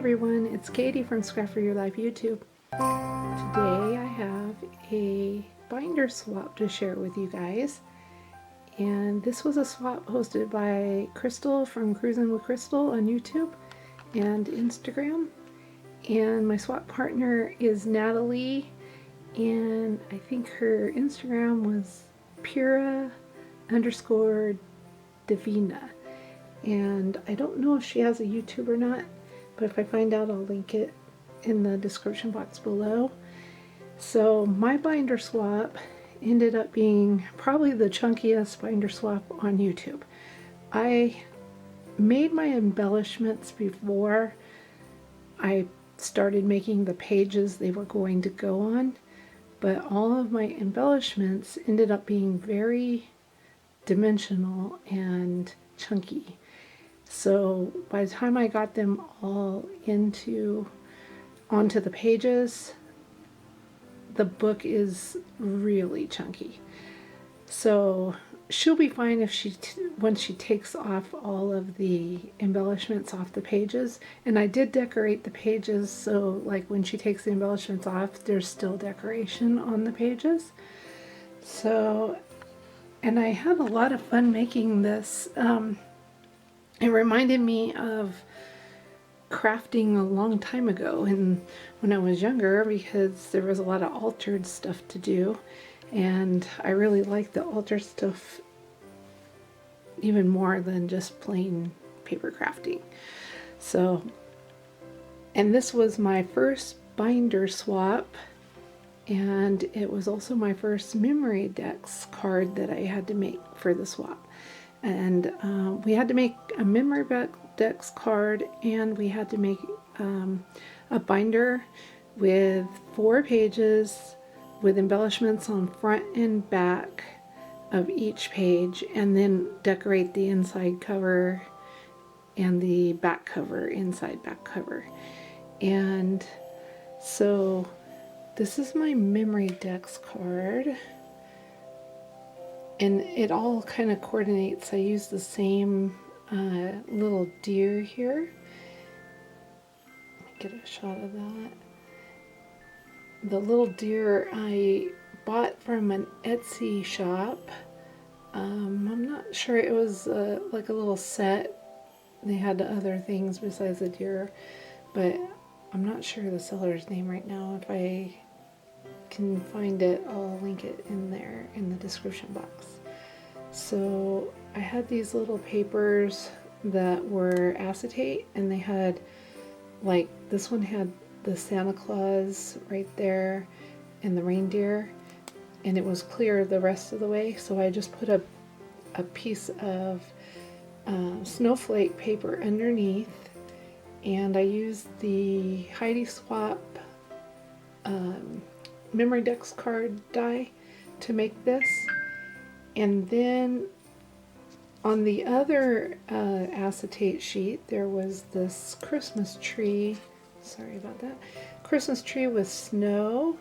everyone, it's Katie from Scrap for Your Life YouTube. Today I have a binder swap to share with you guys. And this was a swap hosted by Crystal from Cruzzin with Crystal on YouTube and Instagram. And my swap partner is Natalie, and I think her Instagram was Pura_Divina. And I don't know if she has a YouTube or not, but if I find out, I'll link it in the description box below. So my binder swap ended up being probably the chunkiest binder swap on YouTube. I made my embellishments before I started making the pages they were going to go on, but all of my embellishments ended up being very dimensional and chunky. So by the time I got them all onto the pages, the book is really chunky. So she'll be fine if when she takes off all of the embellishments off the pages. And I did decorate the pages, so like when she takes the embellishments off, there's still decoration on the pages. So, and I had a lot of fun making this. It reminded me of crafting a long time ago and when I was younger, because there was a lot of altered stuff to do, and I really like the altered stuff even more than just plain paper crafting. So, and this was my first binder swap, and it was also my first memory decks card that I had to make for the swap. And we had to make a memory decks card, and we had to make a binder with 4 pages with embellishments on front and back of each page, and then decorate the inside cover and the back cover, inside back cover. And so this is my memory decks card. And it all kind of coordinates. I use the same little deer here. Let me get a shot of that. The little deer I bought from an Etsy shop. I'm not sure, it was like a little set. They had other things besides the deer, but I'm not sure the seller's name right now. If I can find it, I'll link it in there in the description box. So I had these little papers that were acetate, and they had, like, this one had the Santa Claus right there and the reindeer, and it was clear the rest of the way, so I just put a piece of snowflake paper underneath, and I used the Heidi Swap memory decks card die to make this. And then on the other acetate sheet, there was this Christmas tree, sorry about that, Christmas tree with snow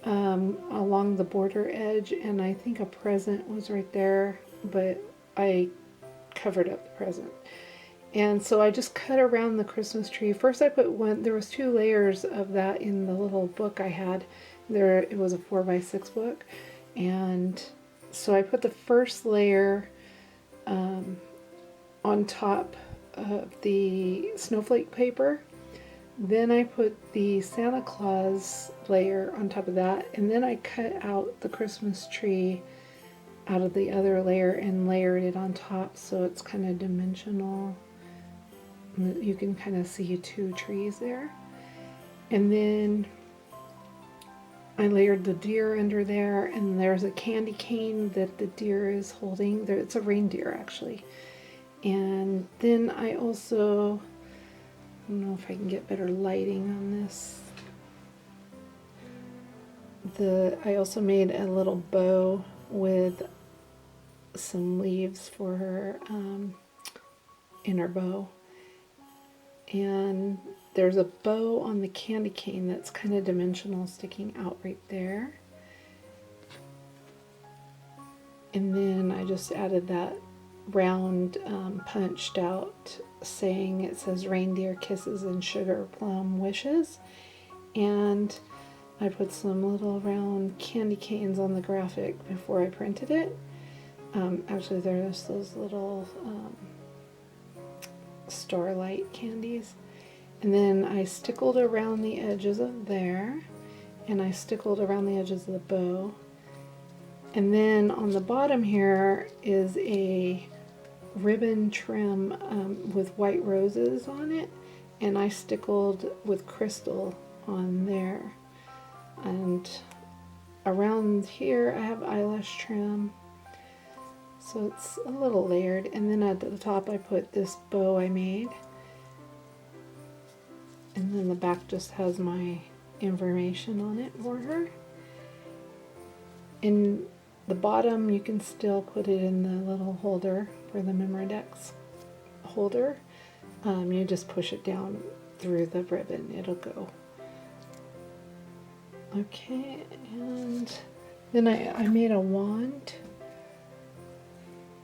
along the border edge, and I think a present was right there, but I covered up the present. And so I just cut around the Christmas tree. First I put there was 2 layers of that in the little book I had. It was a 4x6 book, and so I put the first layer on top of the snowflake paper. Then I put the Santa Claus layer on top of that, and then I cut out the Christmas tree out of the other layer and layered it on top, so it's kind of dimensional. You can kind of see 2 trees there. And then I layered the deer under there, and there's a candy cane that the deer is holding. It's a reindeer, actually. And then I also, I don't know if I can get better lighting on this. I also made a little bow with some leaves for her inner bow. And there's a bow on the candy cane that's kind of dimensional, sticking out right there. And then I just added that round punched out saying, it says reindeer kisses and sugar plum wishes, and I put some little round candy canes on the graphic before I printed it. Actually, there's those little Starlight candies. And then I stickled around the edges of there, and I stickled around the edges of the bow. And then on the bottom here is a ribbon trim with white roses on it, and I stickled with crystal on there. And around here I have eyelash trim, so it's a little layered. And then at the top I put this bow I made, and then the back just has my information on it for her. In the bottom you can still put it in the little holder for the Memoredex holder. You just push it down through the ribbon, it'll go. Okay, and then I made a wand,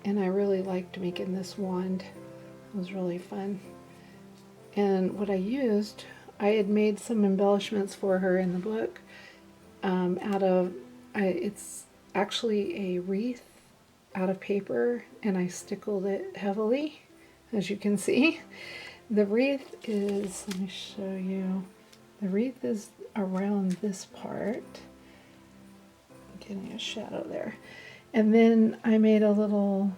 and I really liked making this wand. It was really fun. And what I used, I had made some embellishments for her in the book it's actually a wreath out of paper, and I stickled it heavily, as you can see. The wreath is, let me show you, the wreath is around this part. I'm getting a shadow there. And then I made a little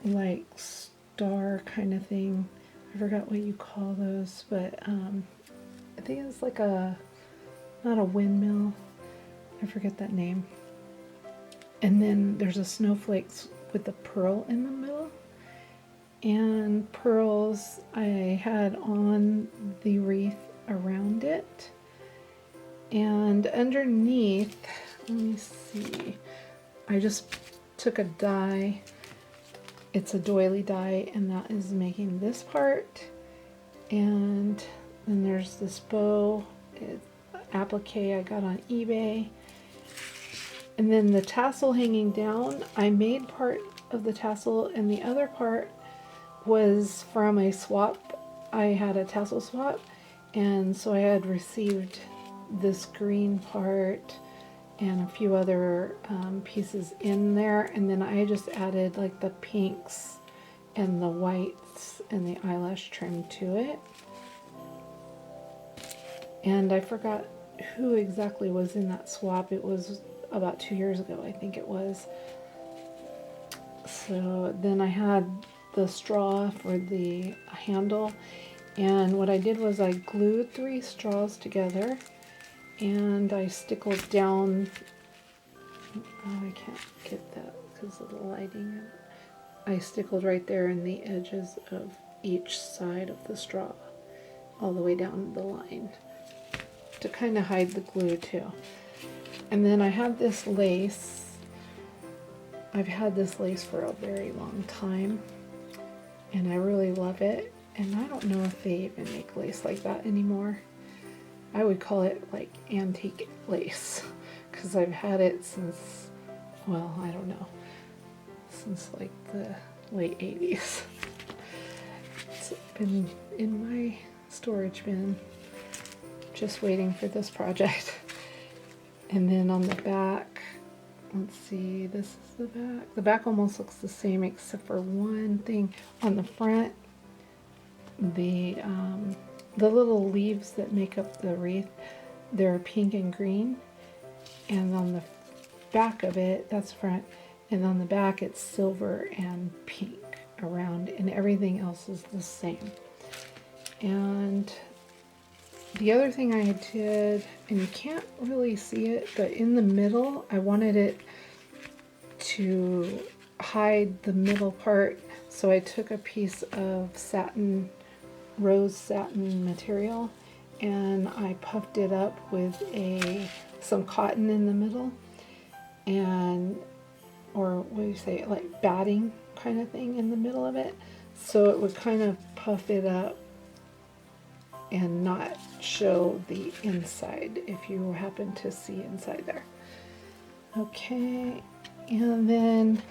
like star kind of thing. I forgot what you call those, but I think it's like a, not a windmill, I forget that name. And then there's a snowflakes with the pearl in the middle. And pearls I had on the wreath around it. And underneath, let me see, I just took a die. It's a doily die, and that is making this part. And then there's this bow, applique I got on eBay. And then the tassel hanging down, I made part of the tassel, and the other part was from a swap. I had a tassel swap, and so I had received this green part and a few other pieces in there, and then I just added like the pinks and the whites and the eyelash trim to it. And I forgot who exactly was in that swap. It was about 2 years ago, I think it was. So then I had the straw for the handle, and what I did was I glued 3 straws together, and I stickled down, oh, I can't get that because of the lighting. I stickled right there in the edges of each side of the straw, all the way down the line, to kind of hide the glue too. And then I have this lace. I've had this lace for a very long time, and I really love it. And I don't know if they even make lace like that anymore. I would call it like antique lace, because I've had it since, well, I don't know, since like the late 80s. It's been in my storage bin, just waiting for this project. And then on the back, let's see, this is the back. The back almost looks the same except for one thing. On the front, the little leaves that make up the wreath, they're pink and green. And on the back of it, that's front, and on the back it's silver and pink around, and everything else is the same. And the other thing I did, and you can't really see it, but in the middle, I wanted it to hide the middle part, so I took a piece of satin, rose satin material, and I puffed it up with some cotton in the middle, and, or what do you say, like batting kind of thing in the middle of it, so it would kind of puff it up and not show the inside if you happen to see inside there. Okay, and then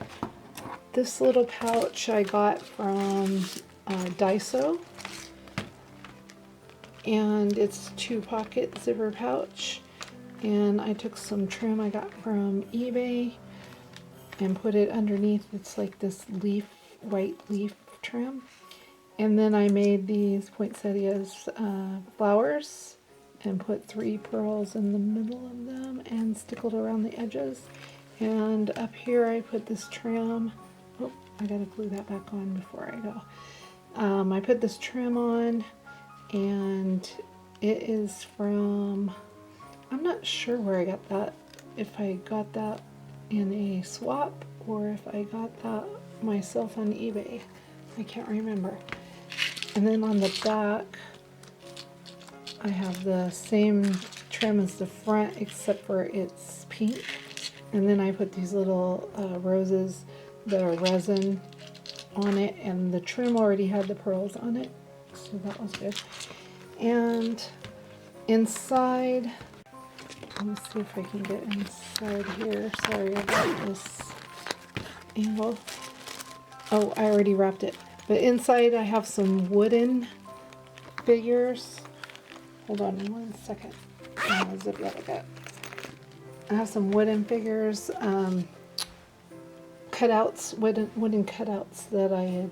this little pouch I got from Daiso, and it's a 2-pocket zipper pouch, and I took some trim I got from eBay and put it underneath. It's like this leaf, white leaf trim, and then I made these poinsettias flowers and put 3 pearls in the middle of them and stickled around the edges. And up here I put this trim. Oh, I gotta glue that back on before I go. I put this trim on, and it is from, I'm not sure where I got that, if I got that in a swap or if I got that myself on eBay. I can't remember. And then on the back I have the same trim as the front, except for it's pink. And then I put these little roses that are resin on it, and the trim already had the pearls on it, so that was good. And inside, let me see if I can get inside here. Sorry about this angle. Oh, I already wrapped it. But inside I have some wooden figures. Hold on 1 second. I'll zip that back up. I have some wooden figures, cutouts, wooden cutouts that I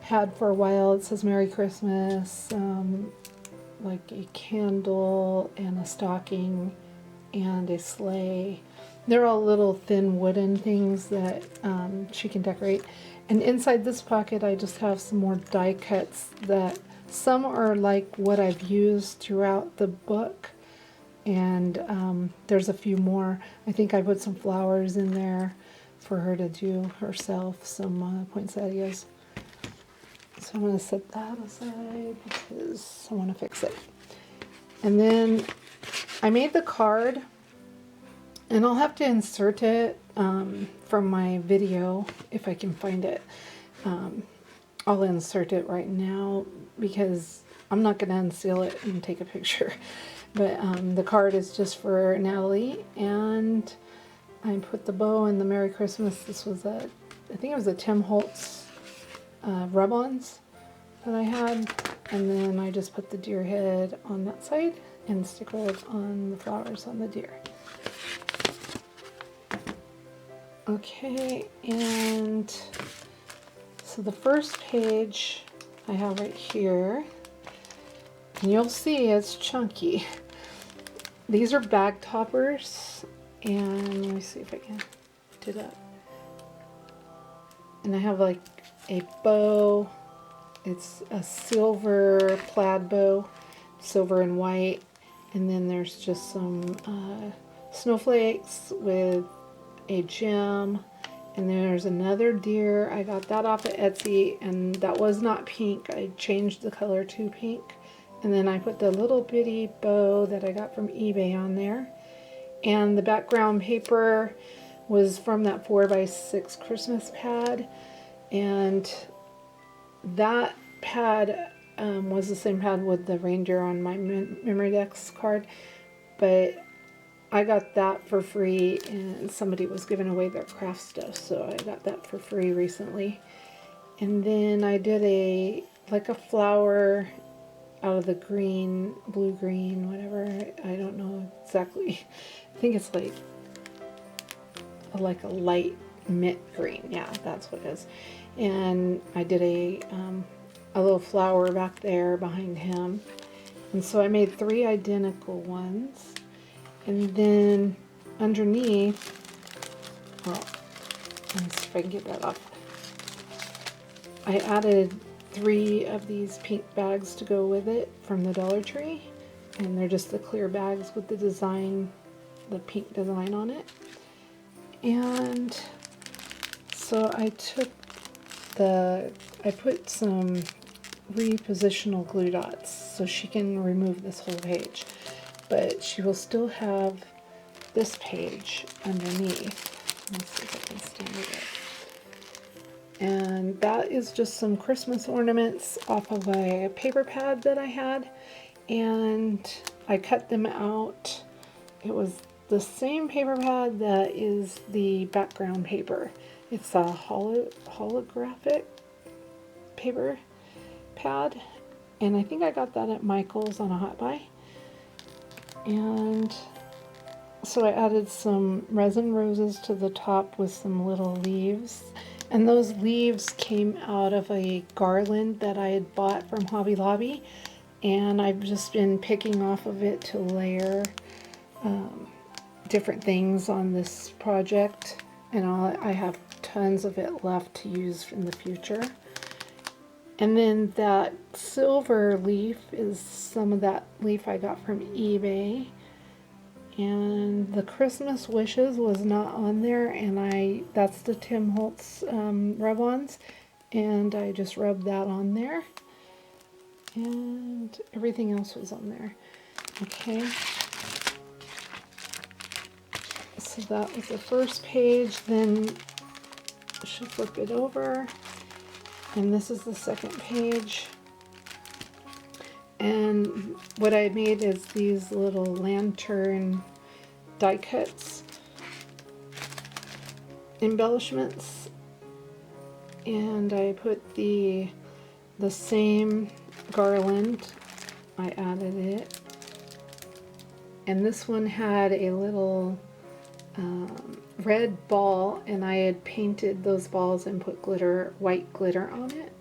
had for a while. It says Merry Christmas, like a candle and a stocking and a sleigh. They're all little thin wooden things that she can decorate. And inside this pocket I just have some more die cuts that some are like what I've used throughout the book, and there's a few more. I think I put some flowers in there for her to do herself, some poinsettias. So I'm going to set that aside because I want to fix it. And then I made the card, and I'll have to insert it from my video if I can find it. I'll insert it right now because I'm not going to unseal it and take a picture. But the card is just for Natalie, and I put the bow and the Merry Christmas. This was I think it was a Tim Holtz rub-ons that I had, and then I just put the deer head on that side and stickers on the flowers on the deer. Okay, and so the first page I have right here, and you'll see it's chunky. These are bag toppers, and let me see if I can do that. And I have like a bow. It's a silver plaid bow, silver and white, and then there's just some snowflakes with a gem, and there's another deer. I got that off of Etsy, and that was not pink. I changed the color to pink. And then I put the little bitty bow that I got from eBay on there. And the background paper was from that 4x6 Christmas pad. And that pad was the same pad with the reindeer on my Memory Decks card. But I got that for free, and somebody was giving away their craft stuff, so I got that for free recently. And then I did like a flower out of the green, blue-green, whatever. I don't know exactly. I think it's like a light mint green. Yeah, that's what it is. And I did a little flower back there behind him. And so I made 3 identical ones. And then underneath, well, let's see if I can get that off. I added 3 of these pink bags to go with it from the Dollar Tree, and they're just the clear bags with the design, the pink design on it. And so I put some repositional glue dots so she can remove this whole page, but she will still have this page underneath. Let's see if I can stand it up. And that is just some Christmas ornaments off of a paper pad that I had, and I cut them out. It was the same paper pad that is the background paper. It's a holographic paper pad, and I think I got that at Michael's on a hot buy. And so I added some resin roses to the top with some little leaves, and those leaves came out of a garland that I had bought from Hobby Lobby, and I've just been picking off of it to layer different things on this project, and I have tons of it left to use in the future. And then that silver leaf is some of that leaf I got from eBay. And the Christmas wishes was not on there, and that's the Tim Holtz rub-ons, and I just rubbed that on there, and everything else was on there. Okay, so that was the first page. Then I should flip it over, and this is the second page. And what I made is these little lantern die cuts, embellishments, and I put the same garland, I added it, and this one had a little red ball, and I had painted those balls and put white glitter on it.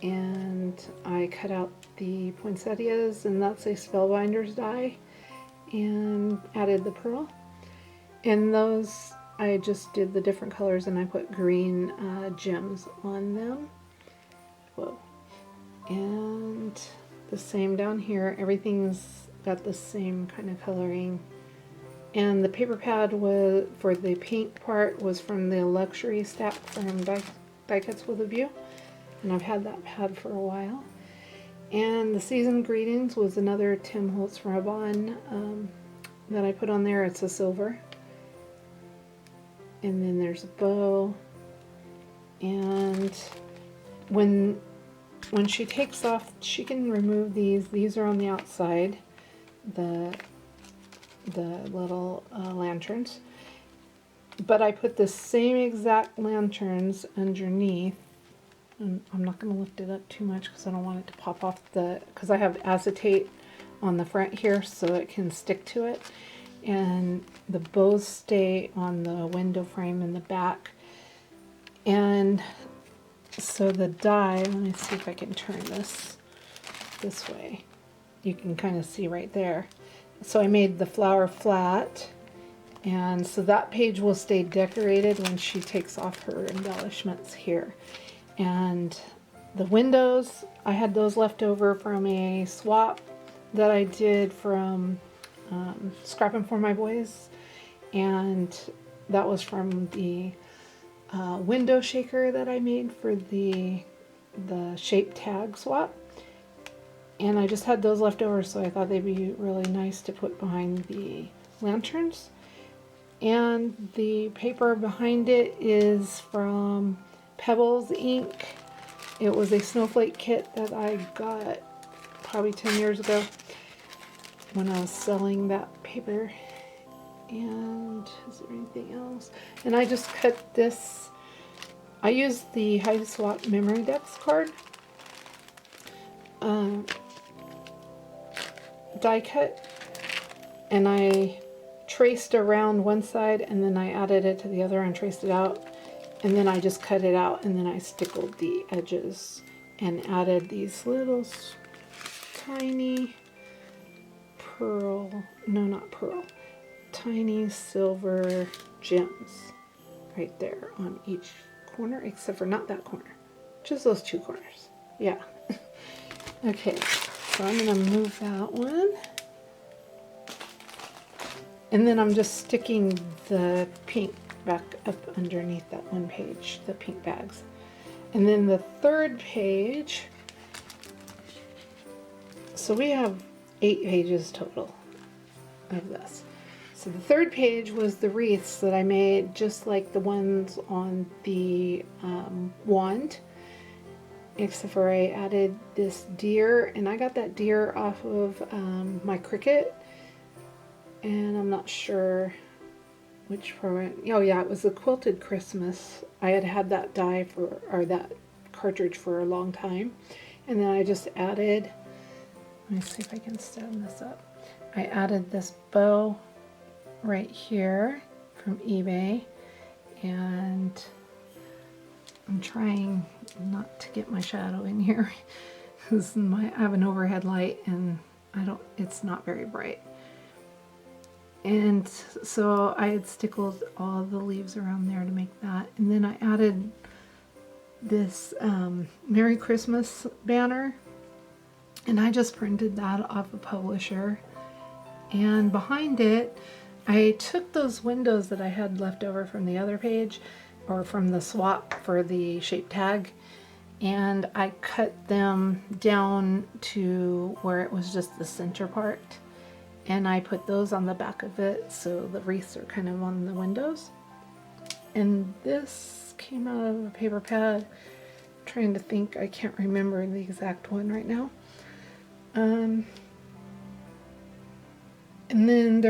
And I cut out the poinsettias, and that's a Spellbinder's die, and added the pearl. And those, I just did the different colors, and I put green gems on them. Whoa. And the same down here, everything's got the same kind of coloring. And the paper pad was, for the pink part, was from the luxury stack from Die Cuts with a View. And I've had that pad for a while. And the season greetings was another Tim Holtz rub-on that I put on there. It's a silver. And then there's a bow. And when she takes off, she can remove these. These are on the outside, the little lanterns. But I put the same exact lanterns underneath. And I'm not going to lift it up too much because I don't want it to pop off because I have acetate on the front here so it can stick to it. And the bows stay on the window frame in the back. And so the die, let me see if I can turn this way. You can kind of see right there. So I made the flower flat, and so that page will stay decorated when she takes off her embellishments here. And the windows, I had those left over from a swap that I did from Scrapping for My Boys, and that was from the window shaker that I made for the shape tag swap. And I just had those left over, so I thought they'd be really nice to put behind the lanterns. And the paper behind it is from Pebbles ink. It was a snowflake kit that I got probably 10 years ago when I was selling that paper. And is there anything else? And I just cut this. I used the High Swap Memory Decks card die cut, and I traced around one side, and then I added it to the other and traced it out. And then I just cut it out, and then I stickled the edges and added these little tiny tiny silver gems right there on each corner, except for not that corner, just those two corners. Yeah. Okay, so I'm going to move that one. And then I'm just sticking the pink back up underneath that one page, the pink bags. And then the third page, so we have 8 pages total of this. So the third page was the wreaths that I made, just like the ones on the wand, except for I added this deer, and I got that deer off of my Cricut, and I'm not sure which for, oh yeah, it was the Quilted Christmas. I had had that die for, or that cartridge for a long time. And then I just added, let me see if I can stand this up. I added this bow right here from eBay, and I'm trying not to get my shadow in here because I have an overhead light and it's not very bright. And so I had stickled all the leaves around there to make that. And then I added this Merry Christmas banner, and I just printed that off a publisher. And behind it, I took those windows that I had left over from the other page, or from the swap for the shape tag, and I cut them down to where it was just the center part. And I put those on the back of it, so the wreaths are kind of on the windows. And this came out of a paper pad. I'm trying to think, I can't remember the exact one right now. And then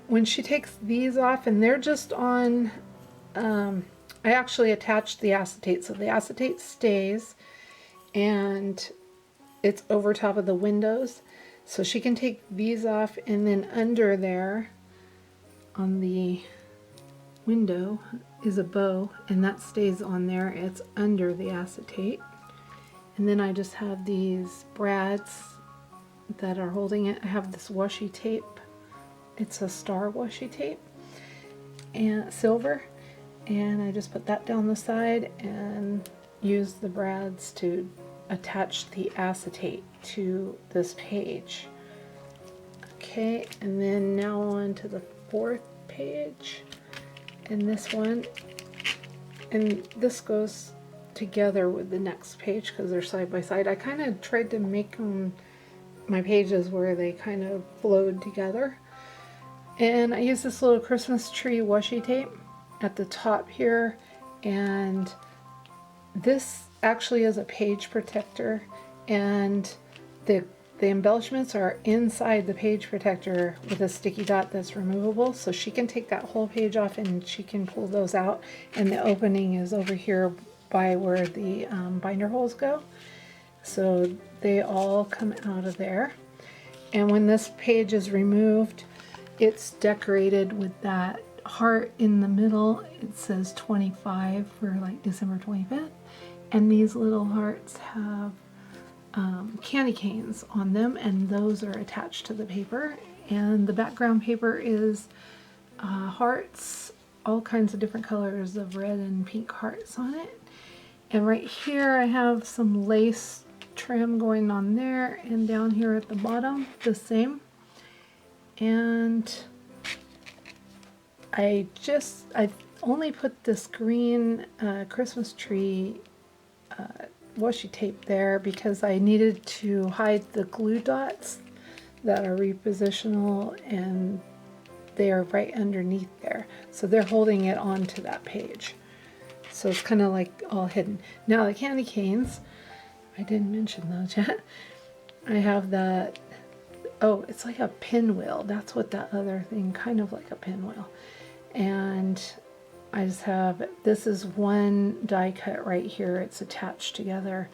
when she takes these off, and they're just on, I actually attached the acetate, so the acetate stays, and it's over top of the windows. So she can take these off, and then under there on the window is a bow, and that stays on there. It's under the acetate. And then I just have these brads that are holding it. I have this washi tape. It's a star washi tape, and silver. And I just put that down the side and use the brads to attach the acetate to this page. Okay, and then now on to the 4th page, and this one, and this goes together with the next page because they're side by side. I kind of tried to make them, my pages, where they kind of flowed together. And I use this little Christmas tree washi tape at the top here, and this actually is a page protector, and the embellishments are inside the page protector with a sticky dot that's removable, so she can take that whole page off and she can pull those out, and the opening is over here by where the binder holes go, so they all come out of there. And when this page is removed, it's decorated with that heart in the middle. It says 25 for like December 25th, and these little hearts have candy canes on them, and those are attached to the paper. And the background paper is hearts, all kinds of different colors of red and pink hearts on it. And right here I have some lace trim going on there, and down here at the bottom the same. And I only put this green Christmas tree washi tape there because I needed to hide the glue dots that are repositional, and they are right underneath there. So they're holding it onto that page. So it's kind of like all hidden. Now the candy canes, I didn't mention those yet. I have that, oh, it's like a pinwheel. That's what that other thing, kind of like a pinwheel. And I just have, this is one die cut right here. It's attached together,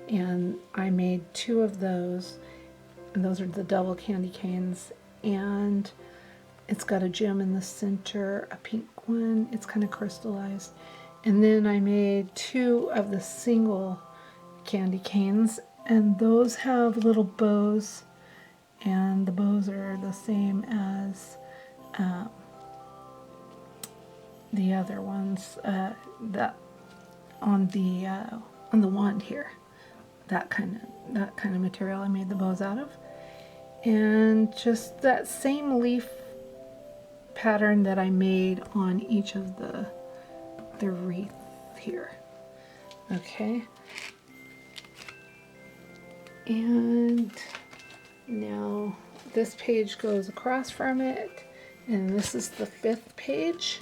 and I made 2 of those, and those are the double candy canes. And it's got a gem in the center, a pink one. It's kind of crystallized. And then I made 2 of the single candy canes, and those have little bows, and the bows are the same as the other ones that on the wand here. That kind of material I made the bows out of, and just that same leaf pattern that I made on each of the wreath here. Okay, and now this page goes across from it, and this is the 5th page,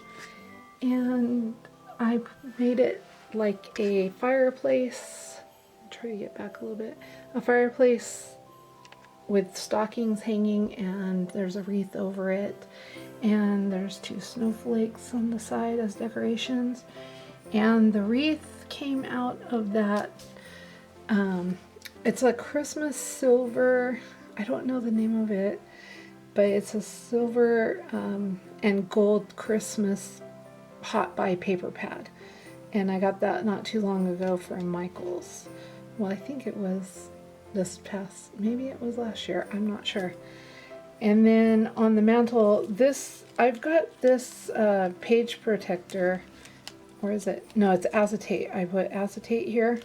and I made it like a fireplace. I'll try to get back a little bit. A fireplace with stockings hanging, and there's a wreath over it, and there's 2 snowflakes on the side as decorations. And the wreath came out of that, it's a Christmas silver, I don't know the name of it, but it's a silver and gold Christmas hot buy paper pad. And I got that not too long ago from Michael's. Well, I think it was this past, maybe it was last year, I'm not sure. And then on the mantle, I've got this page protector, or is it? No, it's acetate. I put acetate here,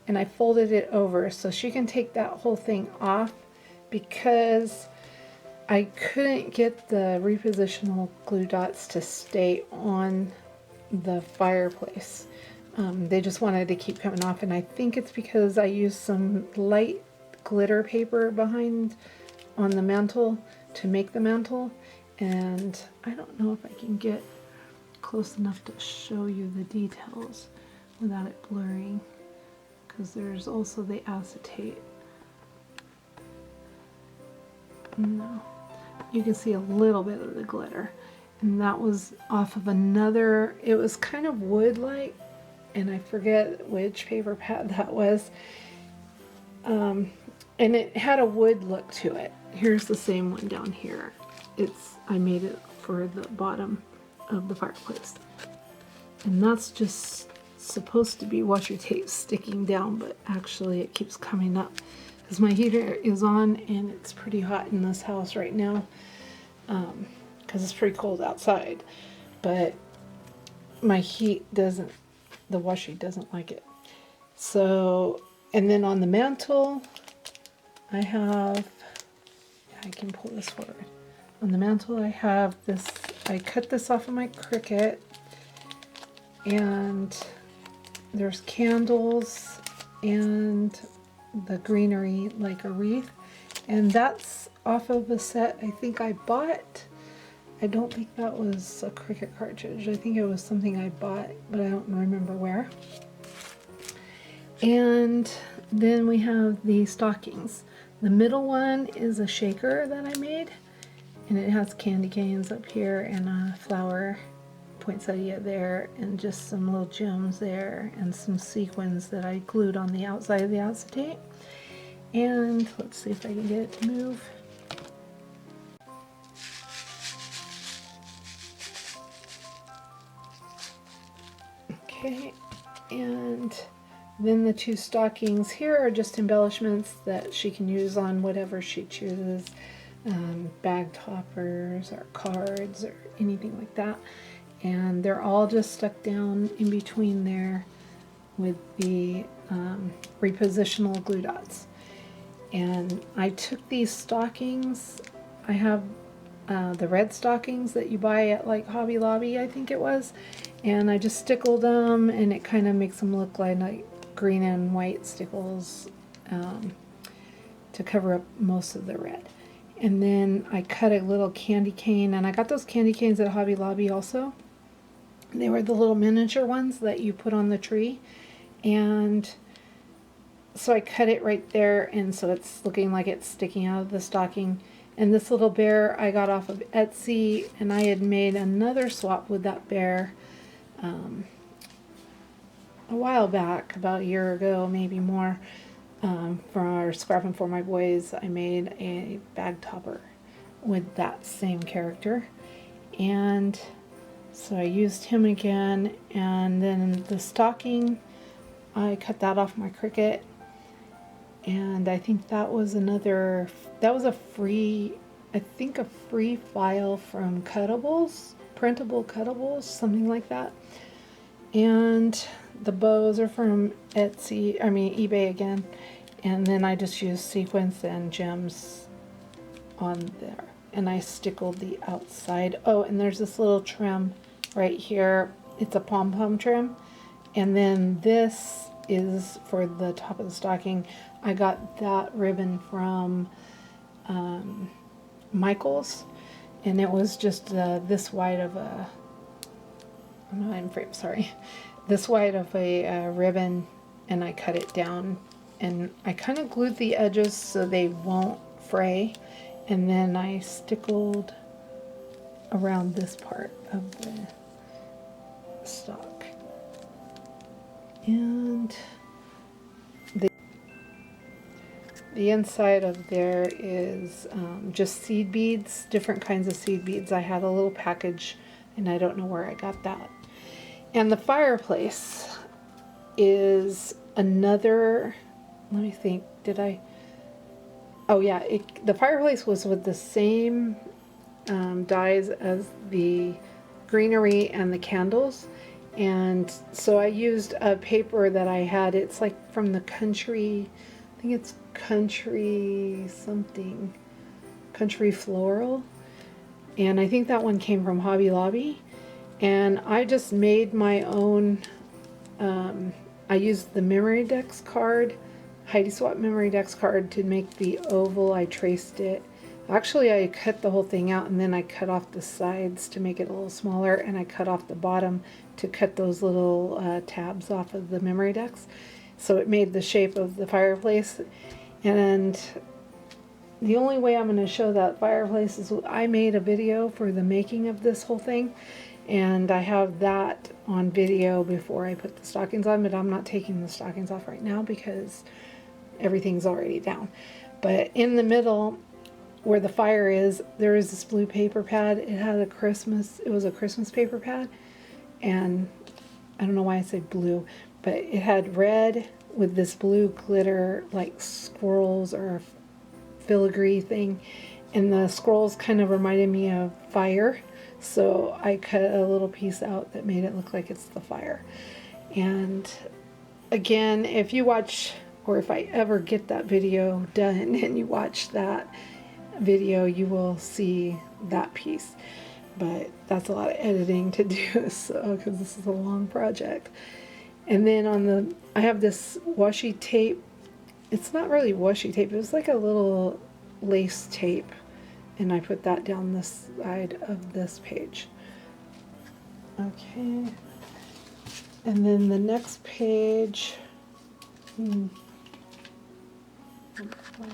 and I folded it over so she can take that whole thing off, because I couldn't get the repositional glue dots to stay on the fireplace. They just wanted to keep coming off, and I think it's because I used some light glitter paper behind on the mantle to make the mantle, and I don't know if I can get close enough to show you the details without it blurring, because there's also the acetate. No, you can see a little bit of the glitter, and that was off of another, it was kind of wood-like, and I forget which paper pad that was, and it had a wood look to it. Here's the same one down here. I made it for the bottom of the fireplace, and that's just supposed to be washi tape sticking down, but actually it keeps coming up because my heater is on and it's pretty hot in this house right now, because it's pretty cold outside, but my heat doesn't, the washi doesn't like it. So, and then on the mantle I can pull this forward. On the mantle I have this, I cut this off of my Cricut, and there's candles and the greenery like a wreath, and that's off of a set I think I bought. I don't think that was a Cricut cartridge. I think it was something I bought, but I don't remember where. And then we have the stockings. The middle one is a shaker that I made, and it has candy canes up here and a flower poinsettia there, and just some little gems there, and some sequins that I glued on the outside of the acetate. And let's see if I can get it to move. Okay, and then the 2 stockings here are just embellishments that she can use on whatever she chooses, bag toppers or cards or anything like that. And they're all just stuck down in between there with the repositional glue dots. And I took these stockings, I have the red stockings that you buy at like Hobby Lobby, I think it was, and I just stickled them, and it kind of makes them look like green and white stickles to cover up most of the red. And then I cut a little candy cane, and I got those candy canes at Hobby Lobby also. They were the little miniature ones that you put on the tree, and so I cut it right there, and so it's looking like it's sticking out of the stocking. And this little bear I got off of Etsy, and I had made another swap with that bear a while back, about a year ago, maybe more. For our Scrapping for My Boys, I made a bag topper with that same character, and so I used him again. And then the stocking, I cut that off my Cricut, and I think that was another, that was a free, I think a free file from Cuttables, Printable Cuttables, something like that. And the bows are from Etsy, I mean eBay again. And then I just used sequins and gems on there, and I stickled the outside. Oh, and there's this little trim right here. It's a pom-pom trim. And then this is for the top of the stocking. I got that ribbon from Michael's, and it was just this wide of a, I'm not in frame, sorry, this wide of a ribbon, and I cut it down, and I kind of glued the edges so they won't fray, and then I stickled around this part of the stalk. And the inside of there is just seed beads, different kinds of seed beads. I had a little package and I don't know where I got that. And the fireplace is another, let me think, did I? Oh yeah, the fireplace was with the same dies as the greenery and the candles. And so I used a paper that I had. It's like from the country, I think it's country something, country floral. And I think that one came from Hobby Lobby. And I just made my own, I used the Memory Decks card, Heidi Swap Memory Decks card to make the oval. I traced it. Actually, I cut the whole thing out and then I cut off the sides to make it a little smaller, and I cut off the bottom to cut those little tabs off of the Memory Decks. So it made the shape of the fireplace. And the only way I'm going to show that fireplace is I made a video for the making of this whole thing, and I have that on video before I put the stockings on, but I'm not taking the stockings off right now because everything's already down. But in the middle where the fire is, there is this blue paper pad. It had it was a Christmas paper pad, and I don't know why I say blue, but it had red with this blue glitter like squirrels or filigree thing, and the scrolls kind of reminded me of fire, so I cut a little piece out that made it look like it's the fire. And again, if you watch, or if I ever get that video done and you watch that video, you will see that piece, but that's a lot of editing to do, so because this is a long project. And then I have this washi tape. It's not really washi tape, it was like a little lace tape, and I put that down this side of this page. Okay, and then the next page, one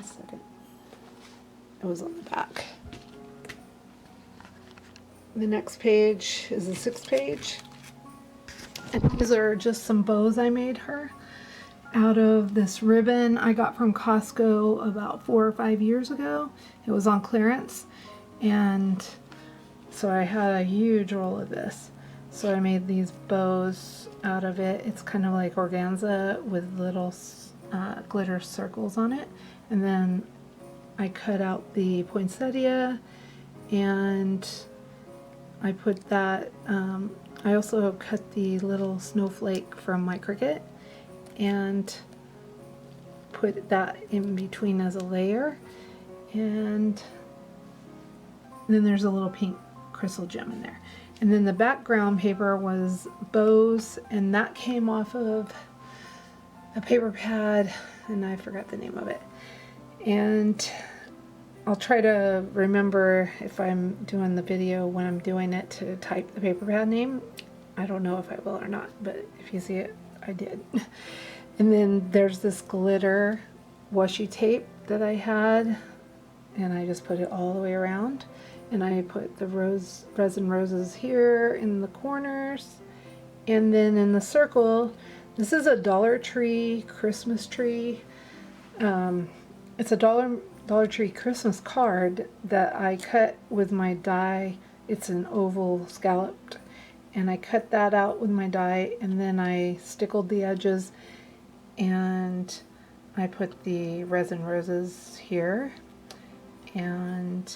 second, it was on the back. The next page is the 6th page, and these are just some bows I made her out of this ribbon I got from Costco about 4 or 5 years ago. It was on clearance, and so I had a huge roll of this. So I made these bows out of it. It's kind of like organza with little glitter circles on it. And then I cut out the poinsettia, and I put that, I also cut the little snowflake from my Cricut and put that in between as a layer, and then there's a little pink crystal gem in there. And then the background paper was bows, and that came off of a paper pad, and I forgot the name of it. And I'll try to remember if I'm doing the video when I'm doing it to type the paper pad name. I don't know if I will or not, but if you see it, I did. And then there's this glitter washi tape that I had, and I just put it all the way around. And I put the resin roses here in the corners, and then in the circle, this is a Dollar Tree Christmas tree. It's a Dollar Tree Christmas card that I cut with my die. It's an oval scalloped, and I cut that out with my die, and then I stickled the edges, and I put the resin roses here, and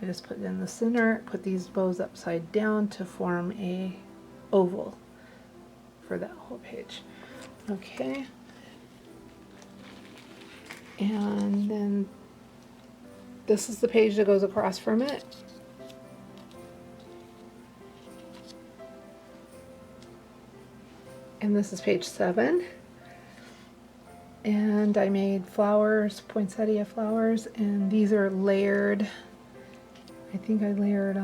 I just put it in the center, put these bows upside down to form a oval for that whole page. Okay. And then this is the page that goes across from it. And this is page 7. And I made flowers, poinsettia flowers, and these are layered. I think I layered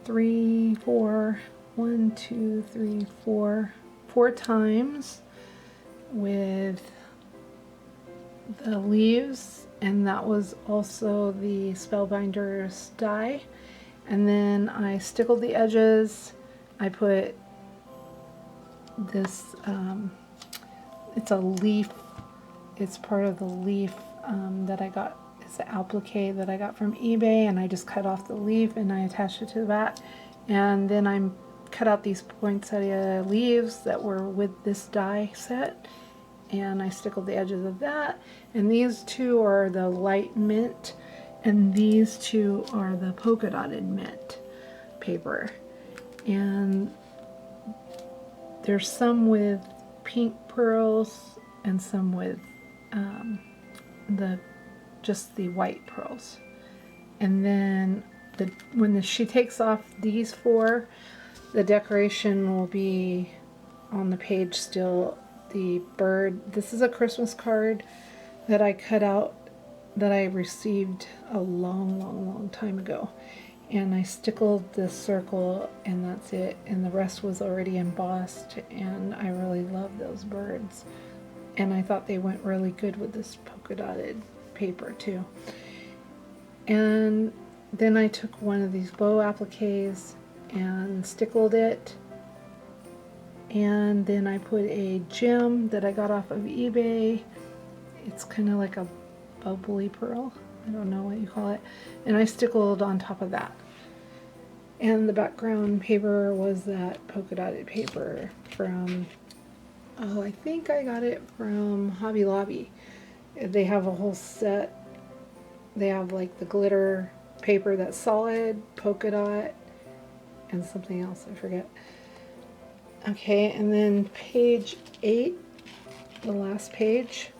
4 times with the leaves, and that was also the Spellbinder's die. And then I stickled the edges. I put this, it's a leaf, it's part of the leaf that I got, it's an applique that I got from eBay, and I just cut off the leaf and I attached it to the back. And then I cut out these poinsettia leaves that were with this die set, and I stickled the edges of that. And these two are the light mint, and these two are the polka dotted mint paper. And there's some with pink pearls and some with just the white pearls. And then when she takes off these four, the decoration will be on the page still. The bird, this is a Christmas card that I cut out that I received a long time ago. And I stickled the circle, and that's it. And the rest was already embossed, and I really love those birds. And I thought they went really good with this polka dotted paper too. And then I took one of these bow appliques and stickled it. And then I put a gem that I got off of eBay. It's kind of like a bubbly pearl. I don't know what you call it. And I stickled on top of that. And the background paper was that polka dotted paper from, oh, I think I got it from Hobby Lobby. They have a whole set. They have like the glitter paper that's solid, polka dot, and something else, I forget. Okay, and then page 8, the last page.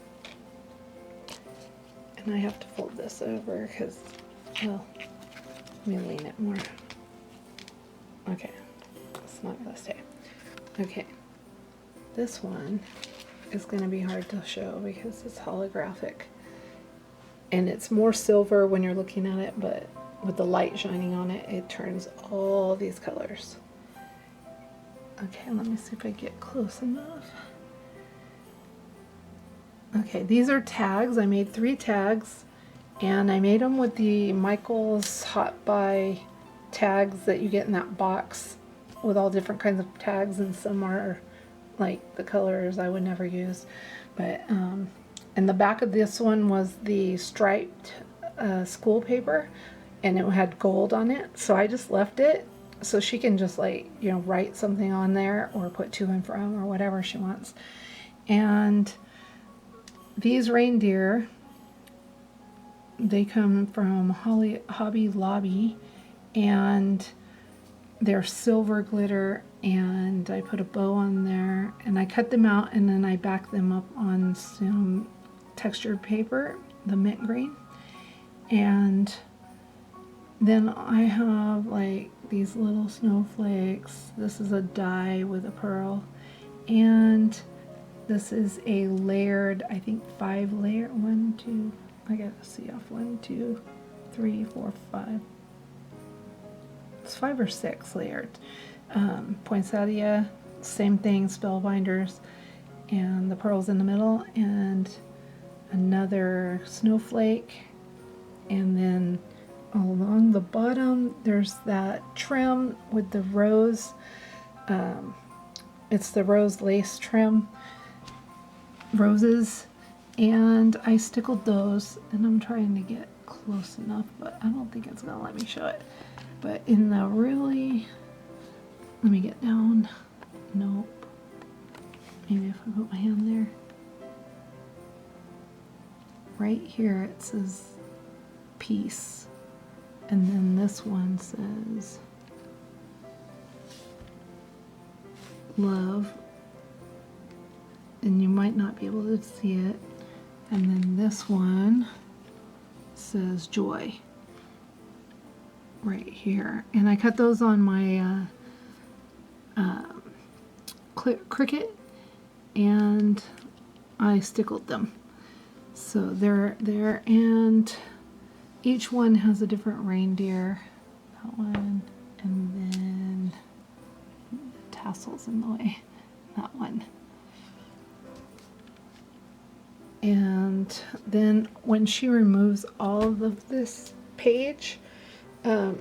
And I have to fold this over because, well, let me lean it more. Okay, it's not going to stay. Okay, this one is going to be hard to show because it's holographic. And it's more silver when you're looking at it, but with the light shining on it, it turns all these colors. Okay, let me see if I get close enough. Okay, these are tags. I made 3 tags, and I made them with the Michael's Hot Buy tags that you get in that box with all different kinds of tags, and some are like the colors I would never use. But and the back of this one was the striped school paper, and it had gold on it, so I just left it so she can just, like, you know, write something on there or put to and from or whatever she wants. And these reindeer, they come from Hobby Lobby, and they're silver glitter, and I put a bow on there, and I cut them out, and then I backed them up on some textured paper, the mint green. And then I have like these little snowflakes. This is a die with a pearl, and this is a layered, I think 5 layer, 1, 2, I gotta see off, 1, 2, 3, 4, 5. It's 5 or 6 layered. Poinsettia, same thing, spellbinders, and the pearls in the middle, and another snowflake, and then along the bottom there's that trim with the rose. It's the rose lace trim, roses, and I stickled those, and I'm trying to get close enough, but I don't think it's gonna let me show it. But in the really, let me get down. Nope. Maybe if I put my hand there. Right here it says peace, and then this one says love, and you might not be able to see it. And then this one says joy right here, and I cut those on my Cricut, and I stickled them. So they're there, and each one has a different reindeer. That one, and then the tassel's in the way. That one. And then when she removes all of this page,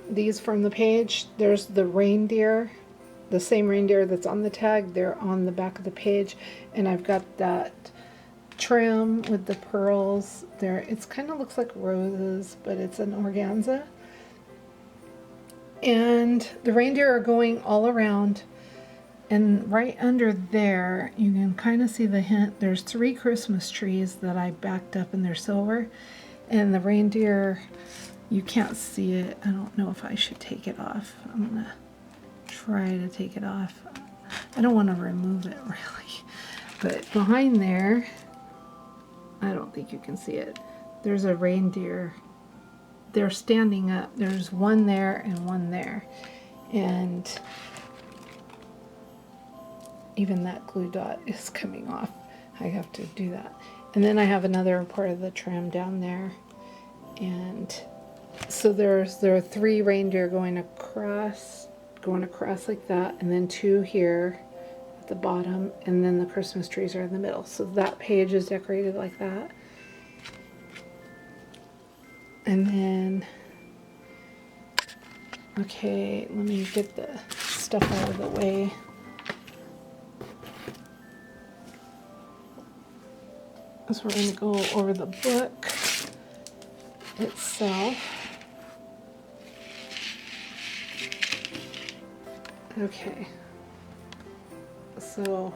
these from the page. There's the reindeer, the same reindeer that's on the tag. They're on the back of the page, and I've got that trim with the pearls there. It's kind of looks like roses, but it's an organza. And the reindeer are going all around, and right under there you can kind of see the hint. There's 3 Christmas trees that I backed up, and they're silver, and the reindeer, you can't see it. I don't know if I should take it off. I'm gonna try to take it off. I don't want to remove it really, but behind there, I don't think you can see it. There's a reindeer. They're standing up. There's one there and one there. And even that glue dot is coming off. I have to do that. And then I have another part of the trim down there. And so there are 3 reindeer going across like that, and then 2 here at the bottom, and then the Christmas trees are in the middle. So that page is decorated like that. And then, okay, let me get the stuff out of the way. So we're going to go over the book itself. Okay, so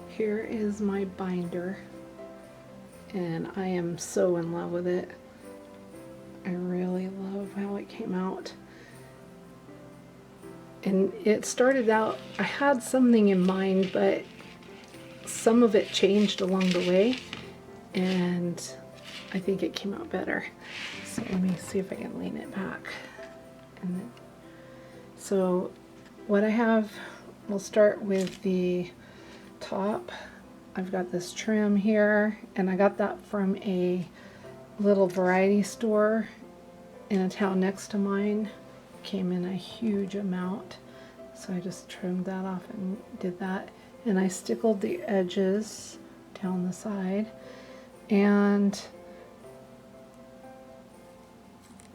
here is my binder, and I am so in love with it. I really love how it came out. And it started out, I had something in mind, but some of it changed along the way, and I think it came out better. So let me see if I can lean it back. And then, so what I have, we'll start with the top. I've got this trim here, and I got that from a little variety store in a town next to mine. Came in a huge amount, so I just trimmed that off and did that. And I stickled the edges down the side, and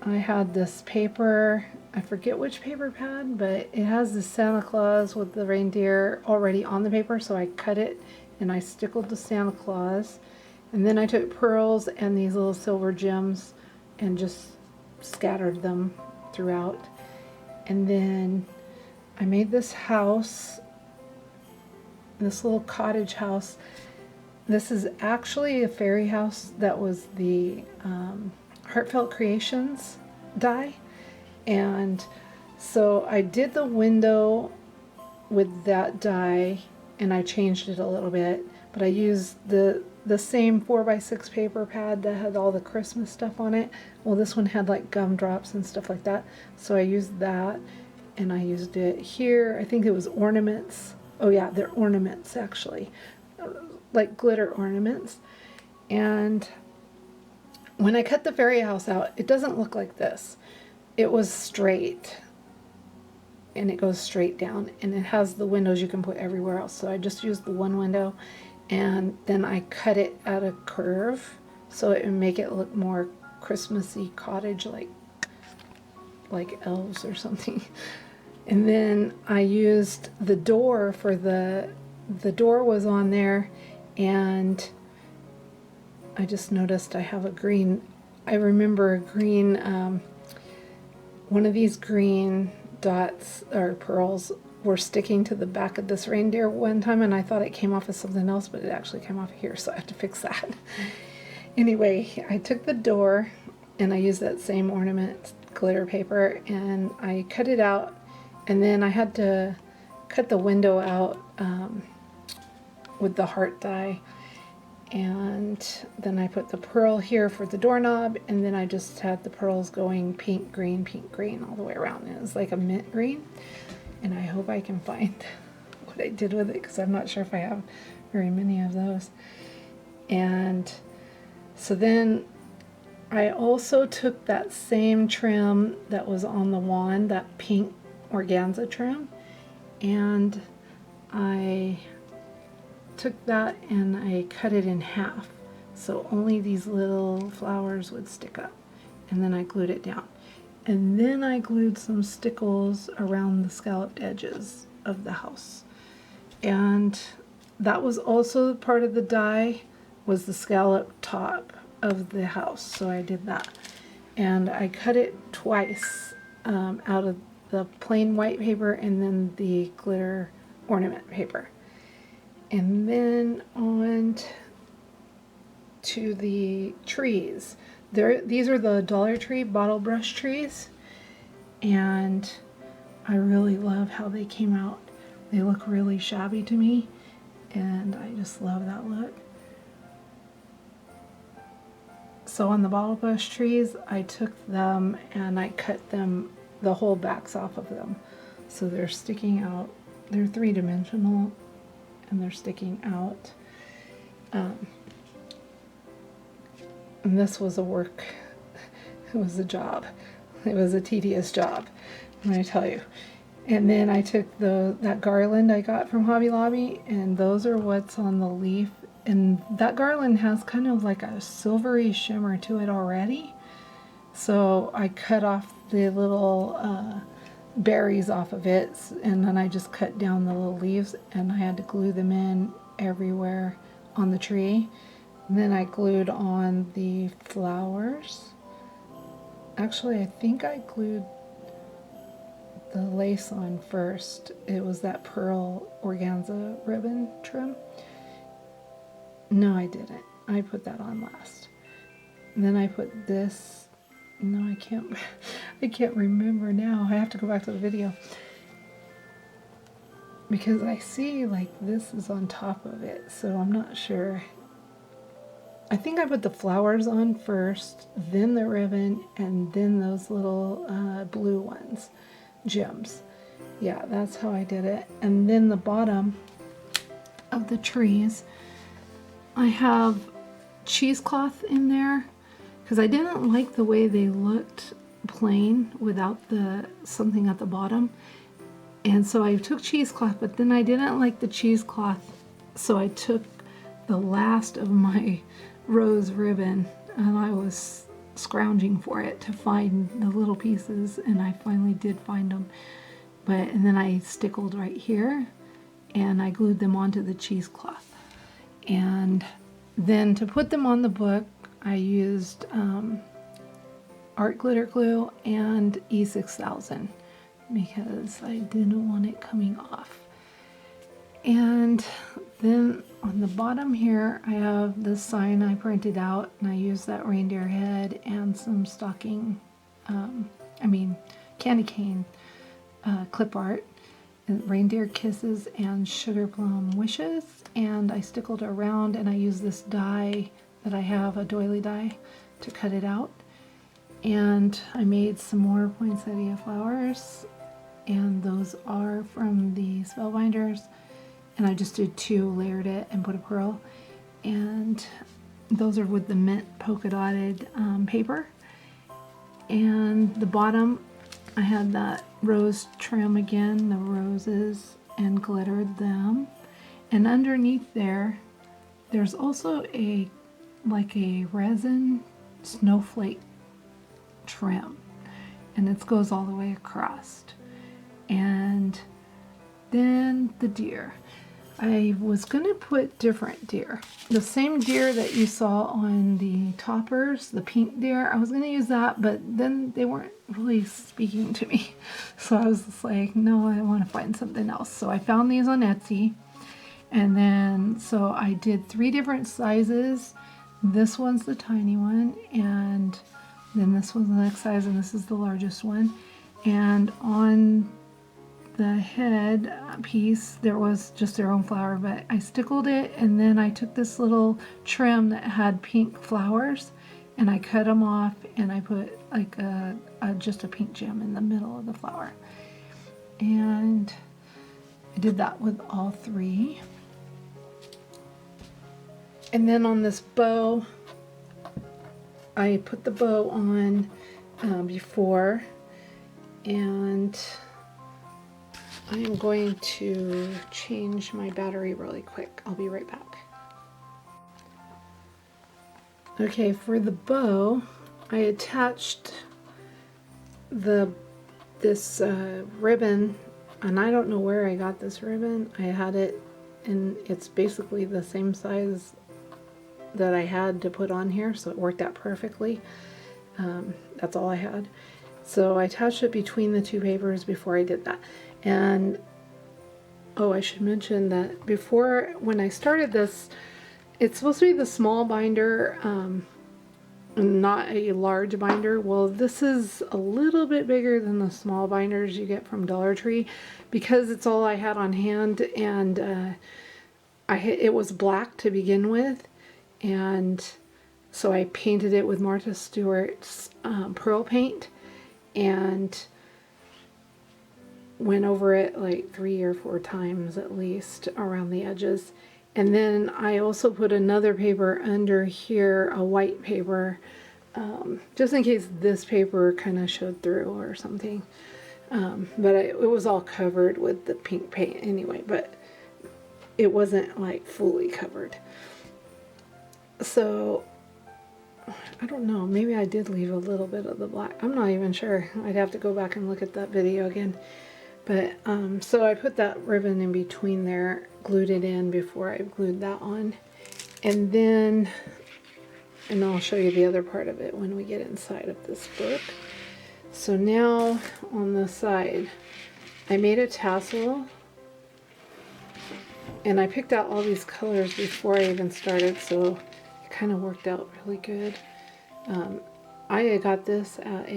I had this paper, I forget which paper pad, but it has the Santa Claus with the reindeer already on the paper, so I cut it and I stickled the Santa Claus. And then I took pearls and these little silver gems and just scattered them throughout. And then I made this house, this little cottage house. This is actually a fairy house that was the Heartfelt Creations die. And so I did the window with that die, and I changed it a little bit, but I used the same 4x6 paper pad that had all the Christmas stuff on it. Well, this one had like gumdrops and stuff like that, so I used that, and I used it here. I think it was ornaments. Oh yeah, they're ornaments actually, like glitter ornaments. And when I cut the fairy house out, it doesn't look like this. It was straight, and it goes straight down, and it has the windows you can put everywhere else. So I just used the one window, and then I cut it at a curve so it would make it look more Christmassy cottage, like elves or something. And then I used the door for the door was on there, and I just noticed I have a green, I remember a green, one of these green dots or pearls were sticking to the back of this reindeer one time, and I thought it came off as something else, but it actually came off here, so I have to fix that. Anyway, I took the door and I used that same ornament glitter paper, and I cut it out, and then I had to cut the window out with the heart die. And then I put the pearl here for the doorknob, and then I just had the pearls going pink, green, all the way around. And it was like a mint green, and I hope I can find what I did with it, because I'm not sure if I have very many of those. And so then I also took that same trim that was on the wand, that pink organza trim, and I took that and I cut it in half, so only these little flowers would stick up, and then I glued it down. And then I glued some stickles around the scalloped edges of the house. And that was also part of the die, was the scallop top of the house. So I did that. And I cut it twice out of the plain white paper and then the glitter ornament paper. And then on to the trees. These are the Dollar Tree bottle brush trees, and I really love how they came out. They look really shabby to me, and I just love that look. So on the bottle brush trees, I took them and I cut them, the whole backs off of them. So they're sticking out. They're three-dimensional and they're sticking out. And this was a work, it was a job. It was a tedious job, let me tell you. And then I took that garland I got from Hobby Lobby, and those are what's on the leaf. And that garland has kind of like a silvery shimmer to it already. So I cut off the little berries off of it, and then I just cut down the little leaves, and I had to glue them in everywhere on the tree. And then I glued on the flowers. Actually, I think I glued the lace on first. It was that pearl organza ribbon trim. No, I didn't. I put that on last. And then I put this. No, I can't. I can't remember now. I have to go back to the video because I see like this is on top of it, so I'm not sure. I think I put the flowers on first, then the ribbon, and then those little blue ones, gems. Yeah, that's how I did it. And then the bottom of the trees, I have cheesecloth in there because I didn't like the way they looked plain without the something at the bottom. And so I took cheesecloth, but then I didn't like the cheesecloth, so I took the last of my rose ribbon and I was scrounging for it to find the little pieces, and I finally did find them. And then I stickled right here and I glued them onto the cheesecloth. And then to put them on the book, I used art glitter glue and E6000 because I didn't want it coming off. And then on the bottom here, I have this sign I printed out, and I used that reindeer head and some stocking, candy cane clip art, and reindeer kisses and sugar plum wishes. And I stickled around, and I used this die that I have, a doily die, to cut it out. And I made some more poinsettia flowers, and those are from the Spellbinders. And I just did two, layered it, and put a pearl. And those are with the mint polka dotted paper. And the bottom, I had that rose trim again, the roses, and glittered them. And underneath there, there's also a resin snowflake trim. And it goes all the way across. And then the deer. I was going to put different deer. The same deer that you saw on the toppers, the pink deer, I was going to use that, but then they weren't really speaking to me. So I was just like, no, I want to find something else. So I found these on Etsy. And then, so I did 3 different sizes. This one's the tiny one, and then this one's the next size, and this is the largest one. And on the head piece, there was just their own flower, but I stickled it, and then I took this little trim that had pink flowers, and I cut them off, and I put like just a pink gem in the middle of the flower. And I did that with all 3. And then on this bow, I put the bow on before, and I am going to change my battery really quick. I'll be right back. Okay, for the bow, I attached this ribbon, and I don't know where I got this ribbon. I had it, and it's basically the same size that I had to put on here, so it worked out perfectly. That's all I had. So I attached it between the two papers before I did that. And oh, I should mention that before, when I started this, it's supposed to be the small binder, not a large binder. Well, this is a little bit bigger than the small binders you get from Dollar Tree, because it's all I had on hand, and it was black to begin with, and so I painted it with Martha Stewart's pearl paint, and went over it like 3 or 4 times at least around the edges. And then I also put another paper under here, a white paper, just in case this paper kind of showed through or something. But it was all covered with the pink paint anyway, but it wasn't like fully covered. So I don't know, maybe I did leave a little bit of the black. I'm not even sure. I'd have to go back and look at that video again. But so I put that ribbon in between there, glued it in before I glued that on. And then, and I'll show you the other part of it when we get inside of this book. So now on the side, I made a tassel, and I picked out all these colors before I even started, so it kind of worked out really good. I got this at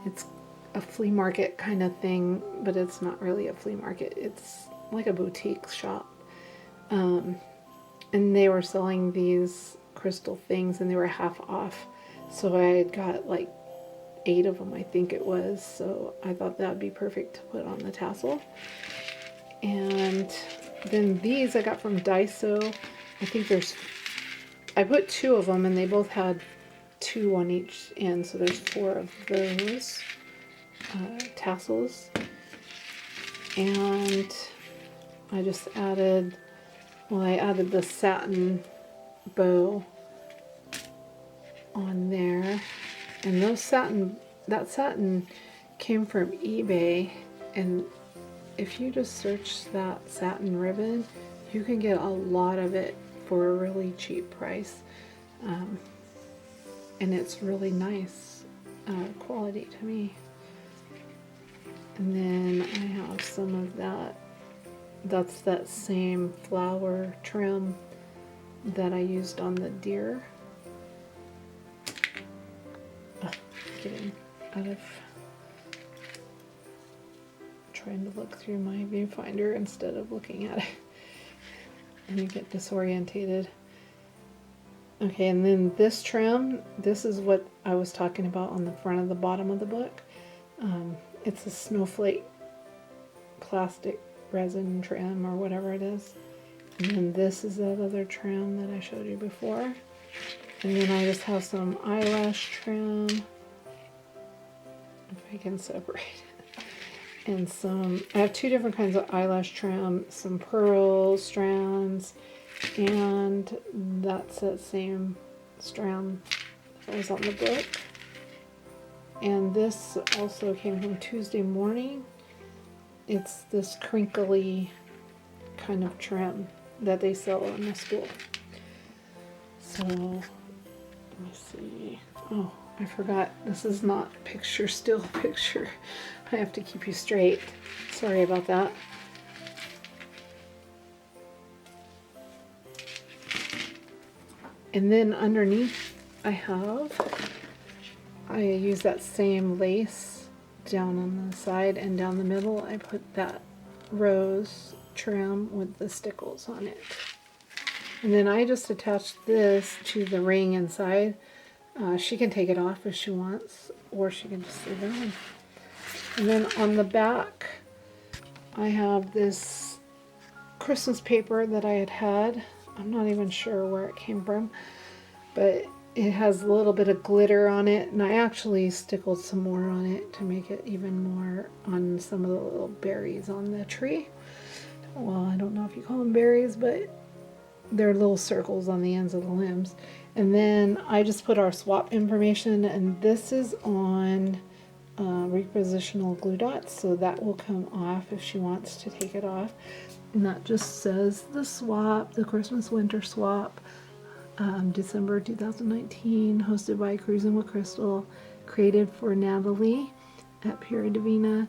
it's a flea market kind of thing, but it's not really a flea market. It's like a boutique shop. And they were selling these crystal things, and they were half off. So I had got like 8 of them, I think it was. So I thought that would be perfect to put on the tassel. And then these I got from Daiso. I think I put 2 of them, and they both had 2 on each end. So there's 4 of those tassels. And I just added, well, I added the satin bow on there, and that satin came from eBay, and if you just search that satin ribbon, you can get a lot of it for a really cheap price, and it's really nice quality to me. And then I have some of that. That's that same flower trim that I used on the deer. Getting out of trying to look through my viewfinder instead of looking at it, and you get disorientated. Okay, and then this trim, this is what I was talking about on the front of the bottom of the book. It's a snowflake plastic resin trim or whatever it is. And then this is that other trim that I showed you before. And then I just have some eyelash trim, if I can separate it. And I have 2 different kinds of eyelash trim, some pearl strands, and that's that same strand that was on the book. And this also came from Tuesday Morning. It's this crinkly kind of trim that they sell in the school. So, let me see. Oh, I forgot. This is not still picture. I have to keep you straight. Sorry about that. And then underneath I use that same lace down on the side, and down the middle I put that rose trim with the stickles on it. And then I just attached this to the ring inside. She can take it off if she wants, or she can just leave it on. And then on the back I have this Christmas paper that I had. I'm not even sure where it came from, but it has a little bit of glitter on it, and I actually stickled some more on it to make it even more on some of the little berries on the tree. Well, I don't know if you call them berries, but they're little circles on the ends of the limbs. And then I just put our swap information, and this is on repositional glue dots, so that will come off if she wants to take it off. And that just says the swap, the Christmas winter swap, December 2019, hosted by Cruzzin with Crystal, created for Natalie at Pura Divina,